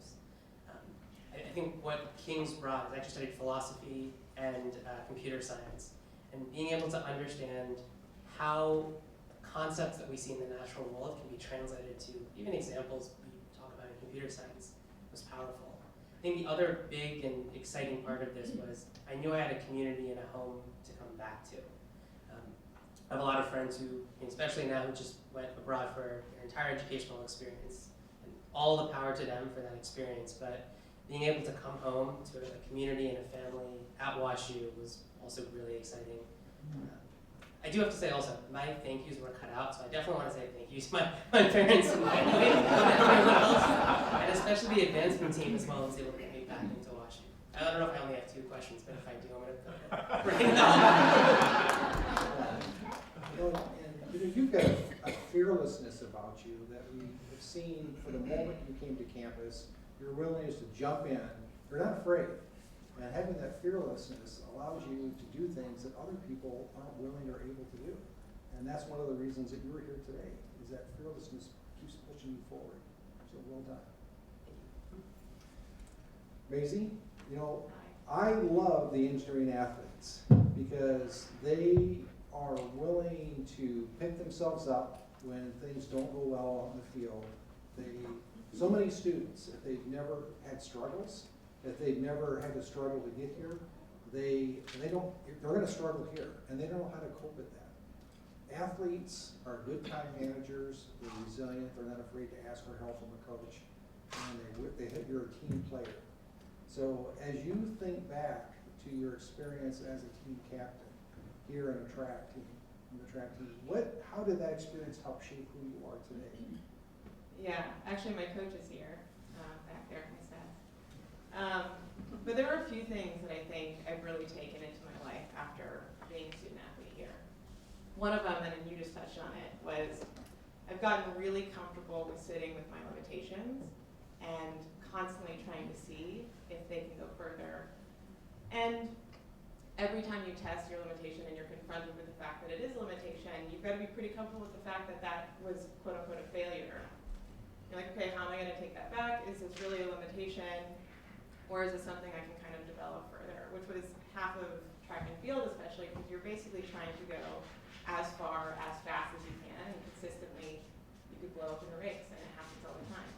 I think what King's brought is I actually studied philosophy and computer science, and being able to understand how concepts that we see in the natural world can be translated to even examples we talk about in computer science was powerful. I think the other big and exciting part of this was I knew I had a community and a home to come back to. I have a lot of friends who, especially now, who just went abroad for their entire educational experience, and all the power to them for that experience, but being able to come home to a community and a family at WashU was also really exciting. I do have to say also, my thank yous were cut out, so I definitely want to say thank you to my parents and my family and everyone else, and especially the advancement team as well was able to get me back into WashU. I don't know if I only have 2 questions, but if I do, I'm going to bring it up. You've got a fearlessness about you that we have seen from the moment you came to campus. Your willingness to jump in, you're not afraid. And having that fearlessness allows you to do things that other people aren't willing or able to do. And that's one of the reasons that you were here today, is that fearlessness keeps pushing you forward. So well done. Maisie, I love the engineering athletes because they are willing to pick themselves up when things don't go well on the field. So many students, if they've never had struggles, if they've never had to struggle to get here, they're going to struggle here, and they don't know how to cope with that. Athletes are good time managers. They're resilient. They're not afraid to ask for help from a coach, and you're a team player. So as you think back to your experience as a team captain here in the track team, how did that experience help shape who you are today? Yeah, actually my coach is here, back there, my staff. But there are a few things that I think I've really taken into my life after being a student athlete here. One of them, and you just touched on it, was I've gotten really comfortable with sitting with my limitations and constantly trying to see if they can go further. And every time you test your limitation and you're confronted with the fact that it is a limitation, you've got to be pretty comfortable with the fact that that was quote unquote a failure. You're like, okay, how am I going to take that back? Is this really a limitation? Or is it something I can kind of develop further? Which was half of track and field especially, because you're basically trying to go as far, as fast as you can, and consistently you could blow up in a race, and it happens all the time.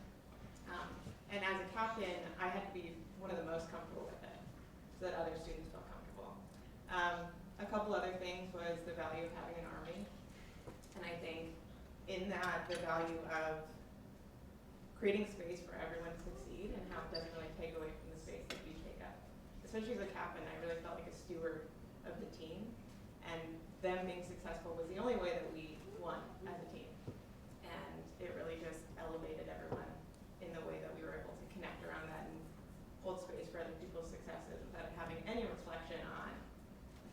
And as a captain, I had to be one of the most comfortable with it, so that other students felt comfortable. A couple other things was the value of having an army, and I think in that, the value of creating space for everyone to succeed and how it doesn't really take away from the space that we take up. Especially as a captain, I really felt like a steward of the team, and them being successful was the only way that we won as a team. And it really just elevated everyone in the way that we were able to connect around that and hold space for other people's successes without having any reflection on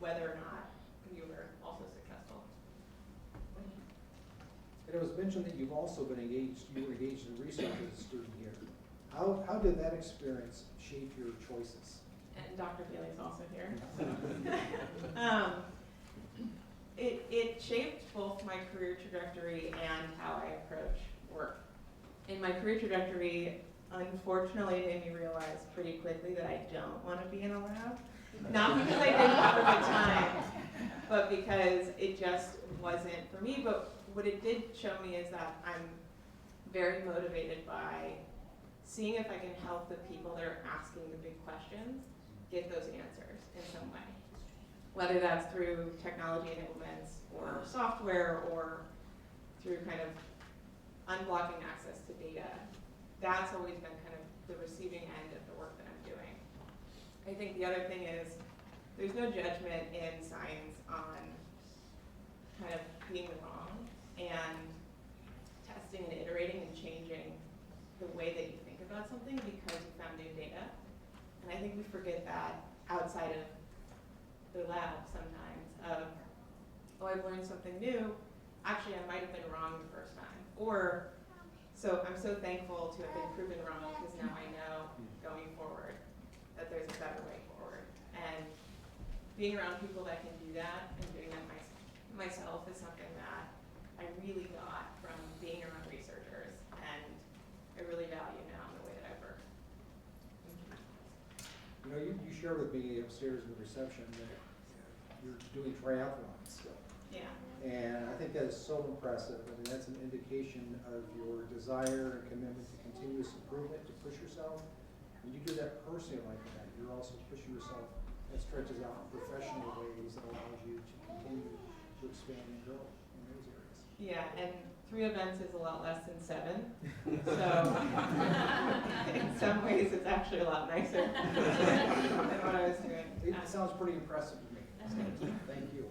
whether or not we were also successful. And it was mentioned that you've also been engaged in research as a student here. How did that experience shape your choices? And Dr. Bailey's also here. It shaped both my career trajectory and how I approach work. In my career trajectory, unfortunately, it made me realize pretty quickly that I don't want to be in a lab. Not because I didn't have a good time, but because it just wasn't for me. But what it did show me is that I'm very motivated by seeing if I can help the people that are asking the big questions get those answers in some way. Whether that's through technology enablements or software or through kind of unblocking access to data. That's always been kind of the receiving end of the work that I'm doing. I think the other thing is there's no judgment in science on kind of being wrong and testing and iterating and changing the way that you think about something because you found new data. And I think we forget that outside of the lab sometimes of, oh, I've learned something new. Actually, I might have been wrong the first time. Or, so I'm so thankful to have been proven wrong because now I know going forward that there's a better way forward. And being around people that can do that and doing that myself is something that I really got from being around researchers and I really value now in the way that I work. You know, you shared with me upstairs in the reception that you're doing triathlons still. Yeah. And I think that is so impressive. I mean, that's an indication of your desire and commitment to continuous improvement, to push yourself. When you do that personally like that, you're also pushing yourself. That stretches out in professional ways that allows you to continue to expand and grow in those areas. Yeah, and 3 events is a lot less than 7. So in some ways, it's actually a lot nicer than what I was doing. It sounds pretty impressive to me. So, thank you.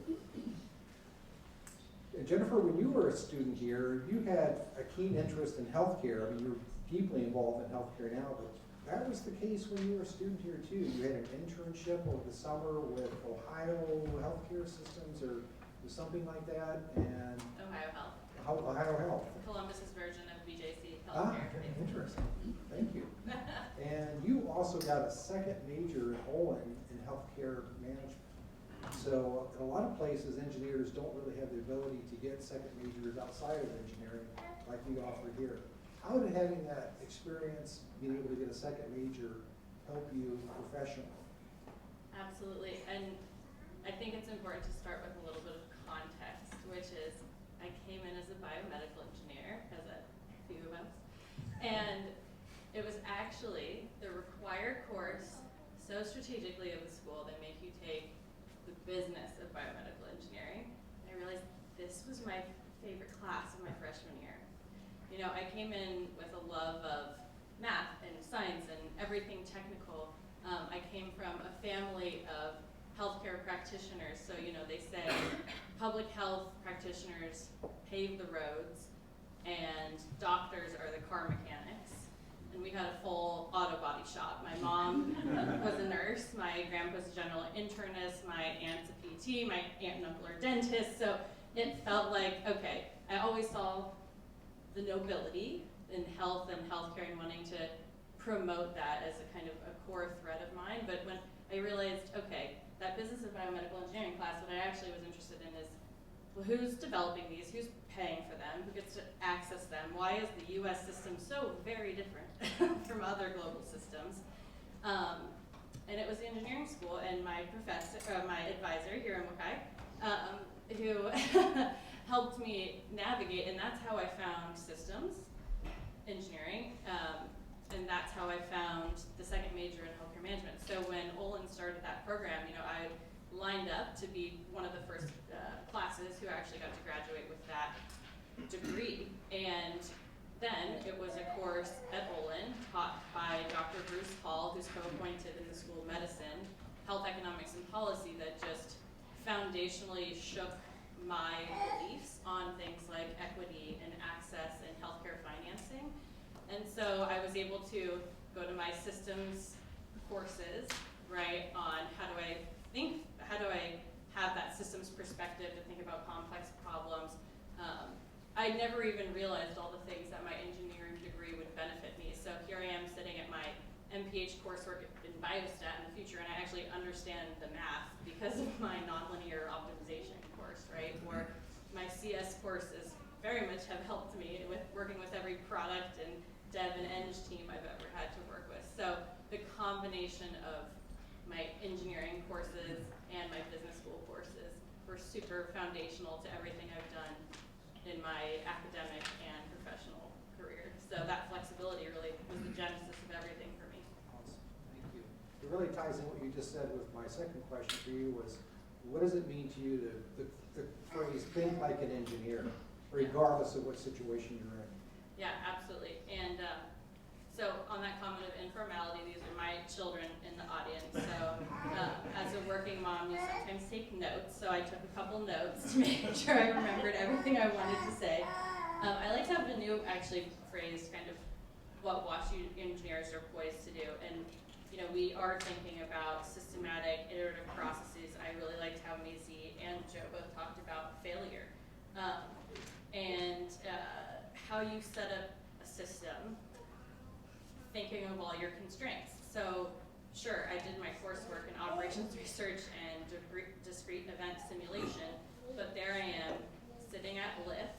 Jennifer, when you were a student here, you had a keen interest in healthcare. I mean, you're deeply involved in healthcare now, but that was the case when you were a student here too. You had an internship over the summer with Ohio Healthcare Systems or something like that, and Ohio Health. Ohio Health. Columbus's version of BJC Ah, Healthcare. interesting. Thank you. And you also got a second major in Olin in healthcare management. So in a lot of places, engineers don't really have the ability to get second majors outside of engineering like we offer here. How did having that experience, being able to get a second major, help you professionally? Absolutely, and I think it's important to start with a little bit of context, which is I came in as a biomedical engineer, as a few of us, and it was actually the required course so strategically of the school they make you take the business of biomedical engineering. And I realized this was my favorite class of my freshman year. You know, I came in with a love of math and science and everything technical. I came from a family of healthcare practitioners. So, you know, they say public health practitioners pave the roads and doctors are the car mechanics. And we had a full auto body shop. My mom was a nurse, my grandpa's a general internist, my aunt's a PT, my aunt and uncle are dentists. So it felt like, okay, I always saw the nobility in health and healthcare and wanting to promote that as a kind of a core thread of mine. But when I realized, okay, that business of biomedical engineering class, what I actually was interested in is, well, who's developing these? Who's paying for them? Who gets to access them? Why is the U.S. system so very different from other global systems? And it was the engineering school and my professor, my advisor here in Wakai, who helped me navigate, and that's how I found systems engineering, and that's how I found the second major in healthcare management. So when Olin started that program, you know, I lined up to be one of the first classes who actually got to graduate with that degree. And then it was a course at Olin taught by Dr. Bruce Hall, who's co-appointed in the School of Medicine, Health Economics and Policy, that just foundationally shook my beliefs on things like equity and access and healthcare financing. And so I was able to go to my systems courses, right, on how do I have that systems perspective to think about complex problems, I never even realized all the things that my engineering degree would benefit me. So here I am sitting at my MPH coursework in biostat in the future, and I actually understand the math because of my nonlinear optimization course, right? Or my CS courses very much have helped me with working with every product and dev and eng team I've ever had to work with. So the combination of my engineering courses and my business school courses were super foundational to everything I've done in my academic and professional career. So that flexibility really was the genesis of everything for me. Awesome, thank you. It really ties in what you just said with my second question for you was, what does it mean to you the phrase, think like an engineer, regardless of what situation you're in? Yeah, absolutely. And so on that comment of informality, these are my children in the audience. So as a working mom, you sometimes take notes. So I took a couple notes to make sure I remembered everything I wanted to say. I like to have the new actually phrased kind of what WashU engineers are poised to do. And you know, we are thinking about systematic, iterative processes. I really liked how Maisie and Joe both talked about failure. And how you set up a system, thinking of all your constraints. So sure, I did my coursework in operations research and discrete event simulation, but there I am sitting at Lyft,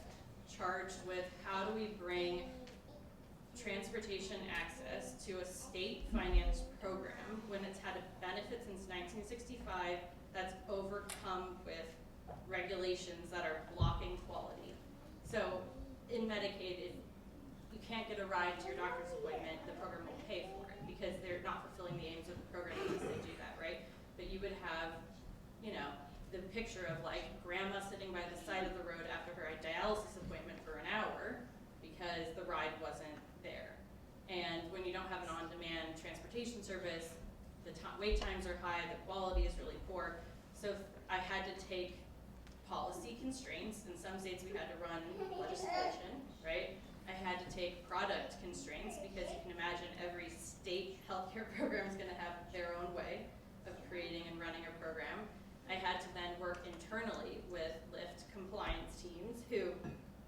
charged with how do we bring transportation access to a state finance program when it's had a benefit since 1965 that's overcome with regulations that are blocking quality. So in Medicaid, you can't get a ride to your doctor's appointment, the program will pay for it because they're not fulfilling the aims of the program unless they do that, right? But you would have, you know, the picture of like grandma sitting by the side of the road after her dialysis appointment for an hour because the ride wasn't there. And when you don't have an on-demand transportation service, the wait times are high, the quality is really poor. So I had to take policy constraints. In some states we had to run legislation, right? I had to take product constraints because you can imagine every state healthcare program is going to have their own way of creating and running a program. I had to then work internally with Lyft compliance teams who,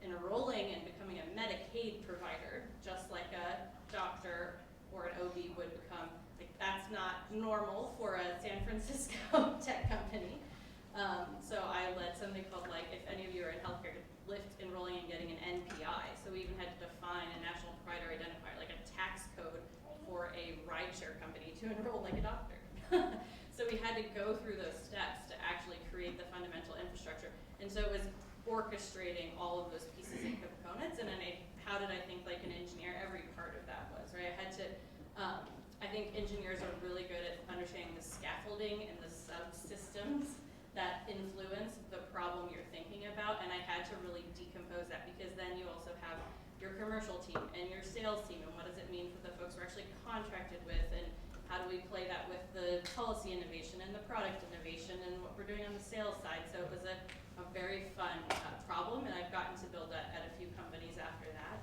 enrolling and becoming a Medicaid provider, just like a doctor or an OB would become, like that's not normal for a San Francisco tech company. So I led something called, like, if any of you are in healthcare, Lyft enrolling and getting an NPI. So we even had to define a national provider identifier, like a tax code for a rideshare company to enroll like a doctor. So we had to go through those steps to actually create the fundamental infrastructure. And so it was orchestrating all of those pieces and components. And then how did I think like an engineer? Every part of that was, right? I had to, I think engineers are really good at understanding the scaffolding and the subsystems that influence the problem you're thinking about, and I had to really decompose that because then you also have your commercial team and your sales team, and what does it mean for the folks we're actually contracted with, and how do we play that with the policy innovation and the product innovation and what we're doing on the sales side. So it was a very fun problem, and I've gotten to build that at a few companies after that.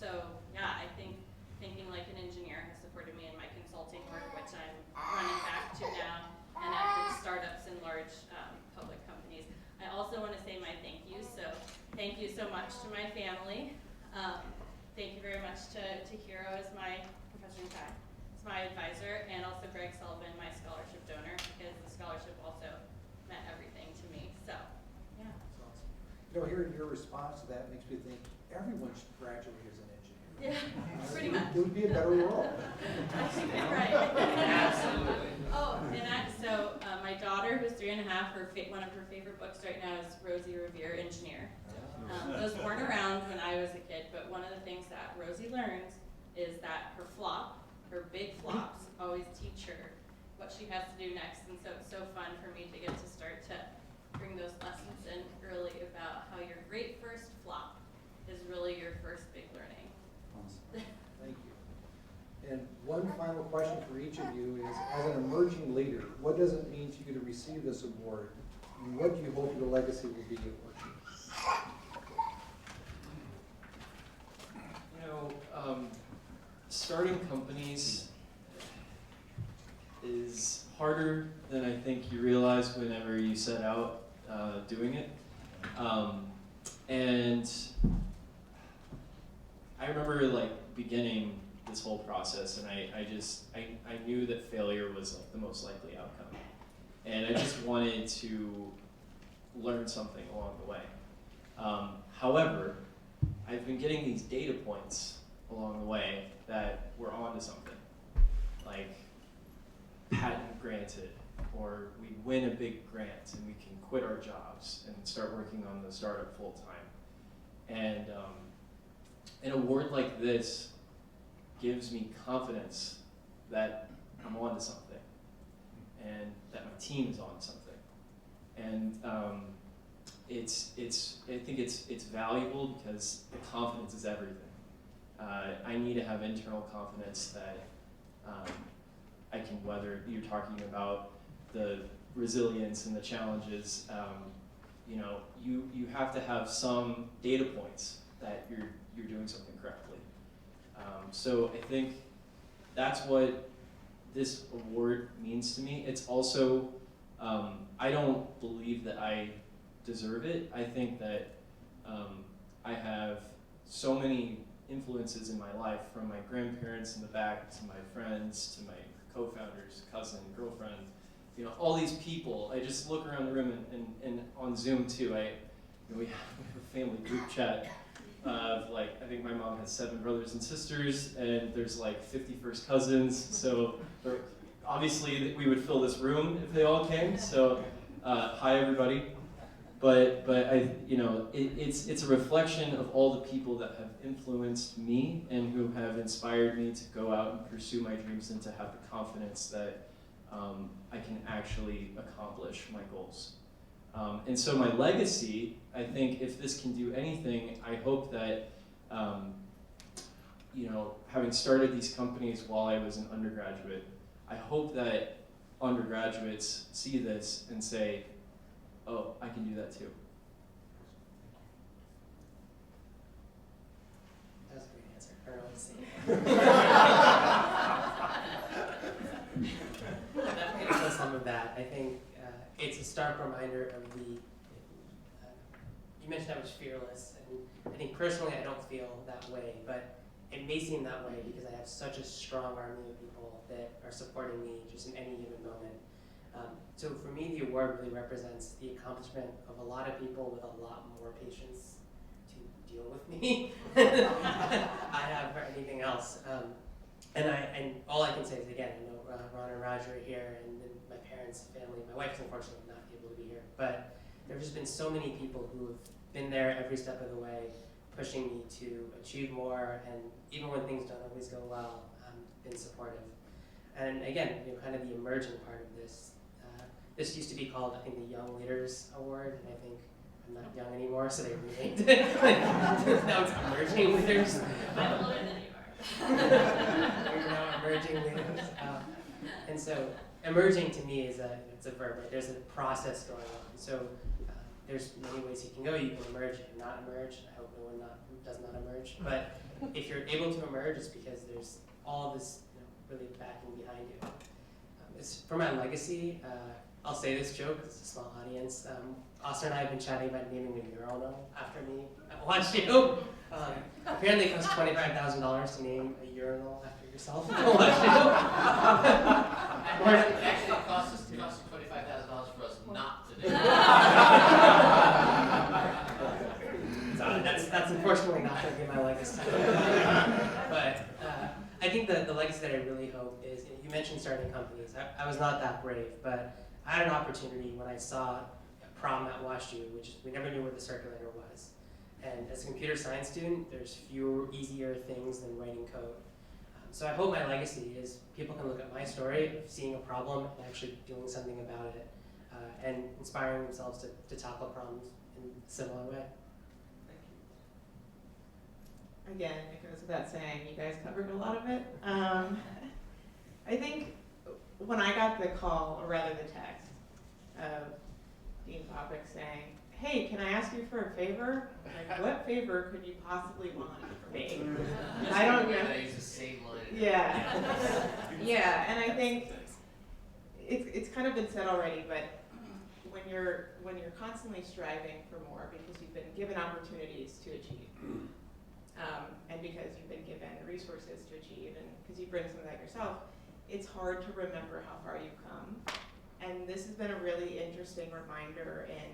So yeah, I think thinking like an engineer has supported me in my consulting work, which I'm running back to now, and at big startups and large public companies. I also want to say my thank you. So thank you so much to my family. Thank you very much to Hiro as my Professor Kai, as my advisor, and also Greg Sullivan, my scholarship donor, because the scholarship also meant everything to me. So yeah. That's awesome. You know, hearing your response to that makes me think everyone should graduate as an engineer. Yeah, pretty much. It would be a better world. I think you're right. Absolutely. Oh, and so my daughter, who's 3.5, one of her favorite books right now is Rosie Revere, Engineer. Those weren't around when I was a kid, but one of the things that Rosie learns is that her big flops, always teach her what she has to do next. And so it's so fun for me to get to start to bring those lessons in early about how your great first flop is really your first big learning. Awesome. Thank you. And one final question for each of you is, as an emerging leader, what does it mean to you to receive this award? And what do you hope your legacy will be at WashU? You know, starting companies is harder than I think you realize whenever you set out doing it. And I remember like beginning this whole process, and I knew that failure was like the most likely outcome, and I just wanted to learn something along the way. However, I've been getting these data points along the way that we're onto something, like patent granted, or we win a big grant and we can quit our jobs and start working on the startup full time. And an award like this gives me confidence that I'm onto something and that my team is on something. And I think it's valuable because the confidence is everything. I need to have internal confidence that I can weather. You're talking about the resilience and the challenges. You know, you have to have some data points that you're doing something correctly. So I think that's what this award means to me. It's also, I don't believe that I deserve it. I think that I have so many influences in my life, from my grandparents in the back to my friends to my co-founders, cousin, girlfriend, you know, all these people. I just look around the room and on Zoom too. We have a family group chat of like, I think my mom has 7 brothers and sisters, and there's like 50 first cousins. So obviously we would fill this room if they all came. So hi everybody. But I, you know, it's a reflection of all the people that have influenced me and who have inspired me to go out and pursue my dreams and to have the confidence that I can actually accomplish my goals. And so my legacy, I think, if this can do anything, I hope that, you know, having started these companies while I was an undergraduate, I hope that undergraduates see this and say, oh, I can do that too. That was a great answer. I don't know what to say. Definitely echo some of that. I think it's a stark reminder of the, you mentioned I was fearless, and I think personally I don't feel that way, but it may seem that way because I have such a strong army of people that are supporting me just in any given moment. So for me, the award really represents the accomplishment of a lot of people with a lot more patience to deal with me than I have for anything else. And all I can say is, again, I know Ron and Roger are here, and my parents, family. My wife is unfortunately not able to be here, but there have just been so many people who have been there every step of the way, pushing me to achieve more, and even when things don't always go well, been supportive. And again, you know, kind of the emerging part of this. This used to be called, I think, the Young Leaders Award, and I think I'm not young anymore, so they renamed it. Now it's Emerging Leaders. I'm older than you are. We're now emerging leaders. And so emerging to me is it's a verb, right? There's a process going on. So there's many ways you can go. You can emerge, you can not emerge. I hope no one does not emerge. But if you're able to emerge, it's because there's all this, you know, really backing behind you. For my legacy, I'll say this joke, it's a small audience. Austin and I have been chatting about naming a urinal after me at WashU. Apparently it costs $25,000 to name a urinal after yourself at WashU. Actually, it costs $25,000 for us not to do it. So that's unfortunately not going to be my legacy. But I think the legacy that I really hope is, you mentioned starting companies. I was not that brave, but I had an opportunity when I saw a problem at WashU, which we never knew where the circulator was. And as a computer science student, there's fewer, easier things than writing code. So I hope my legacy is people can look at my story of seeing a problem and actually doing something about it, and inspiring themselves to tackle problems in a similar way. Again, it goes without saying, you guys covered a lot of it. I think when I got the call, or rather the text, of Dean Popick saying, hey, can I ask you for a favor? Like, what favor could you possibly want from me? I don't know. I use the same line. Yeah. Yeah, and I think it's kind of been said already, but when you're constantly striving for more because you've been given opportunities to achieve, and because you've been given resources to achieve, and because you bring some of that yourself, it's hard to remember how far you've come. And this has been a really interesting reminder in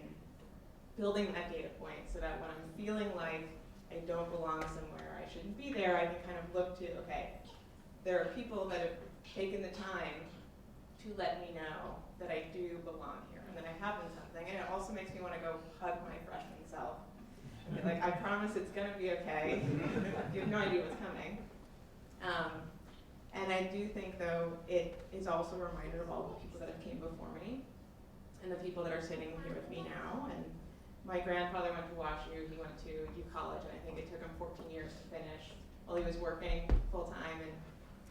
building that data point so that when I'm feeling like I don't belong somewhere, I shouldn't be there, I can kind of look to, okay, there are people that have taken the time to let me know that I do belong here and that I have done something. And it also makes me want to go hug my freshman self. And be like, I promise it's going to be okay. You have no idea what's coming. And I do think, though, it is also a reminder of all the people that have came before me and the people that are sitting here with me now. And my grandfather went to WashU, he went to U College, and I think it took him 14 years to finish while he was working full-time and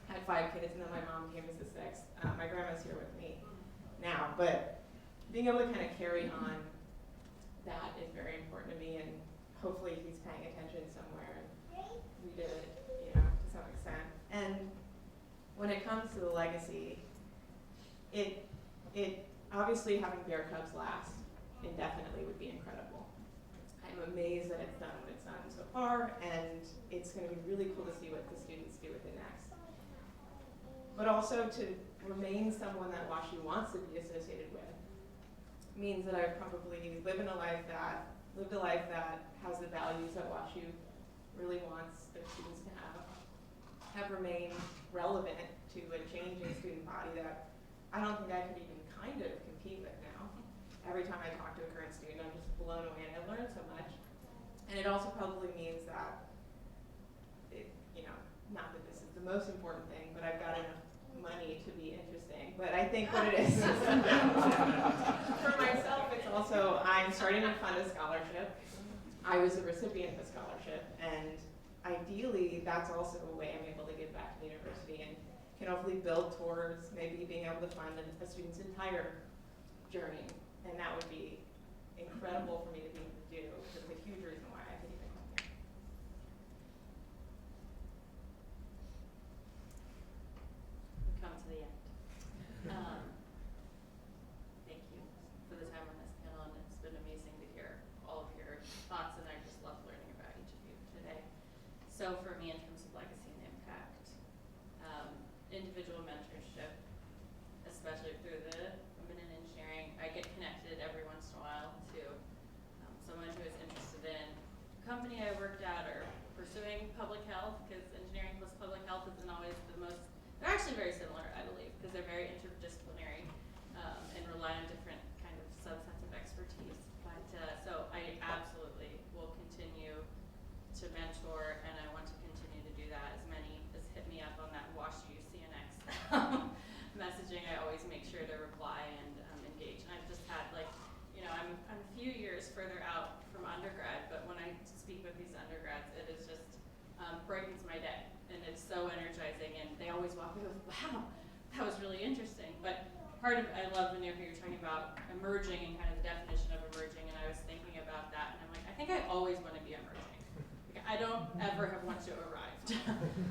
had 5 kids, and then my mom came as the 6th. My grandma's here with me now, but being able to kind of carry on that is very important to me, and hopefully he's paying attention somewhere, and we did it, to some extent. And when it comes to the legacy, it obviously having Bear Cubs last indefinitely would be incredible. I'm amazed that it's done what it's done so far, and it's going to be really cool to see what the students do with it next. But also to remain someone that WashU wants to be associated with means that I've probably lived a life that has the values that WashU really wants their students to have remained relevant to a changing student body that I don't think I could even kind of compete with now. Every time I talk to a current student, I'm just blown away, and I've learned so much. And it also probably means that, not that this is the most important thing, but I've got enough money to be interesting. But I think what it is, for myself, it's also, I'm starting to fund a scholarship. I was a recipient of a scholarship, and ideally, that's also a way I'm able to give back to the university and can hopefully build towards maybe being able to fund a student's entire journey. And that would be incredible for me to be able to do. It's a huge reason why I could even come here. We've come to the end. Thank you for the time on this panel, and it's been amazing to hear all of your thoughts, and I just love learning about each of you today. So for me, in terms of legacy and impact, individual mentorship, especially through the Women in Engineering, I get connected every once in a while to someone who is interested in the company I worked at or pursuing public health, because engineering plus public health isn't always the most, they're actually very similar, I believe, because they're very interdisciplinary and rely on different kind of subsets of expertise. But so I absolutely will continue to mentor, and I want to continue to do that. As many as hit me up on that WashU CNX messaging, I always make sure to reply and engage. And I've just had I'm a few years further out from undergrad, but when I speak with these undergrads, it is just brightens my day, and it's so energizing. And they always walk away with, "Wow, that was really interesting." But part of I love when you're talking about emerging and kind of the definition of emerging, and I was thinking about that, and I'm like, I think I always want to be emerging. Like, I don't ever have once to arrived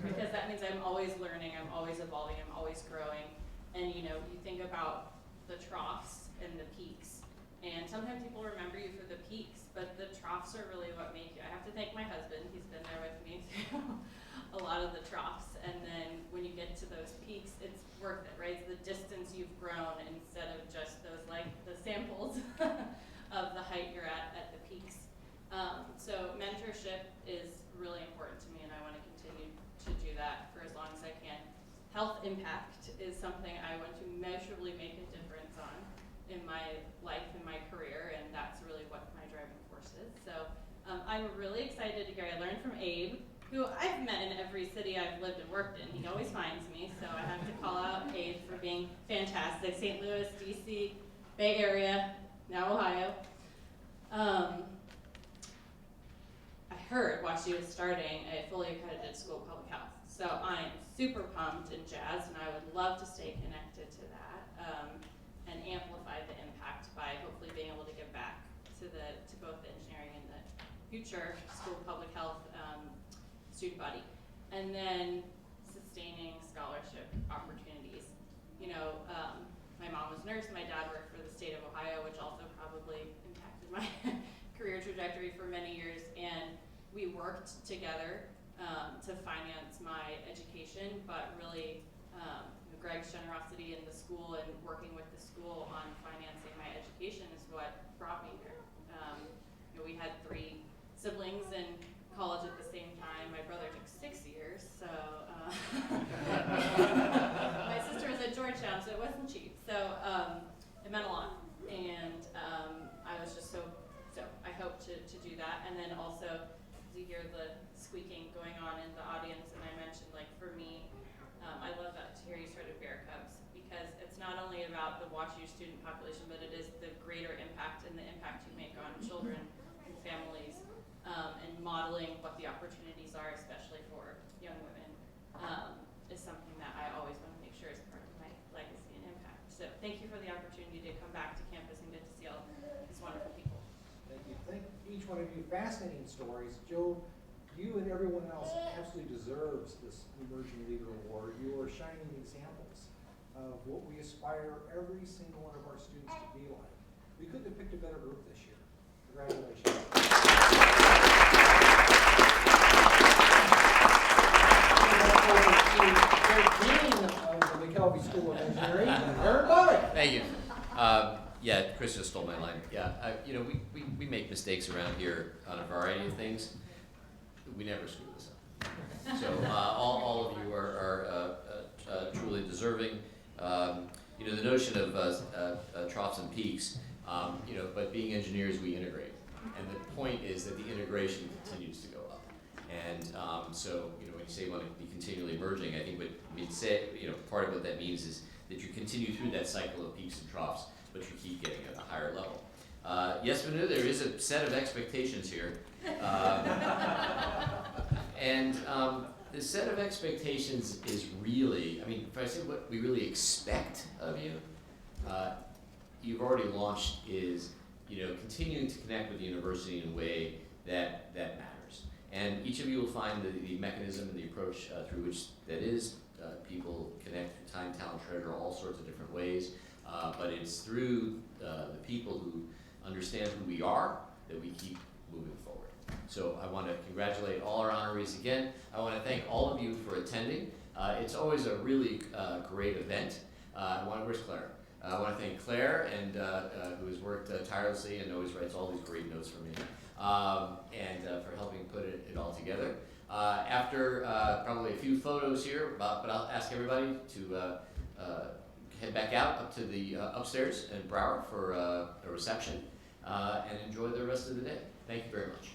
because that means I'm always learning, I'm always evolving, I'm always growing. And you think about the troughs and the peaks, and sometimes people remember you for the peaks, but the troughs are really what make you. I have to thank my husband, he's been there with me through a lot of the troughs, and then when you get to those peaks, it's worth it, right? It's the distance you've grown instead of just those the samples of the height you're at the peaks. So mentorship is really important to me, and I want to continue to do that for as long as I can. Health impact is something I want to measurably make a difference on in my life, in my career, and that's really what my driving force is. So I'm really excited to hear. I learned from Abe, who I've met in every city I've lived and worked in. He always finds me, so I have to call out Abe for being fantastic. St. Louis, DC, Bay Area, now Ohio. I heard WashU is starting a fully accredited school of public health. So I am super pumped and jazzed, and I would love to stay connected to that and amplify the impact by hopefully being able to give back to both the engineering and the future school of public health student body. And then sustaining scholarship opportunities. my mom was a nurse, my dad worked for the state of Ohio, which also probably impacted my career trajectory for many years. And we worked together to finance my education, but really Greg's generosity in the school and working with the school on financing my education is what brought me here. We had 3 siblings in college at the same time. My brother took 6 years, so my sister was at Georgetown, so it wasn't cheap. So it meant a lot, and I was just so I hope to do that. And then also, as you hear the squeaking going on in the audience, and I mentioned, like, for me, I love that to hear you started Bear Cubs, because it's not only about the WashU student population, but it is the greater impact and the impact you make on children and families, and modeling what the opportunities are, especially for young women, is something that I always want to make sure is part of my legacy and impact. So thank you for the opportunity to come back to campus and get to see all these wonderful people. Thank you. Thank each one of you. Fascinating stories. Joe, you and everyone else absolutely deserves this Emerging Leader Award. You are shining examples of what we aspire every single one of our students to be like. We couldn't have picked a better group this year. Congratulations. Dean of the McKelvey School of Engineering, Eric Bowick. Thank you. Yeah, Chris just stole my line. Yeah, we make mistakes around here on a variety of things. We never screw this up. So all of you are truly deserving. The notion of troughs and peaks, but being engineers, we integrate. And the point is that the integration continues to go up. And so, when you say you want to be continually merging, I think what we'd say, part of what that means is that you continue through that cycle of peaks and troughs, but you keep getting at a higher level. Yes, Manu, there is a set of expectations here. And the set of expectations is really, if I say what we really expect of you, you've already launched is, continuing to connect with the university in a way that matters. And each of you will find the mechanism and the approach through which that is. People connect through time, talent, treasure, all sorts of different ways. But it's through the people who understand who we are that we keep moving forward. So I want to congratulate all our honorees again. I want to thank all of you for attending. It's always a really great event. Where's Claire? I want to thank Claire, and who has worked tirelessly and always writes all these great notes for me, and for helping put it all together. After probably a few photos here, but I'll ask everybody to head back out up to the upstairs in Broward for a reception, and enjoy the rest of the day. Thank you very much.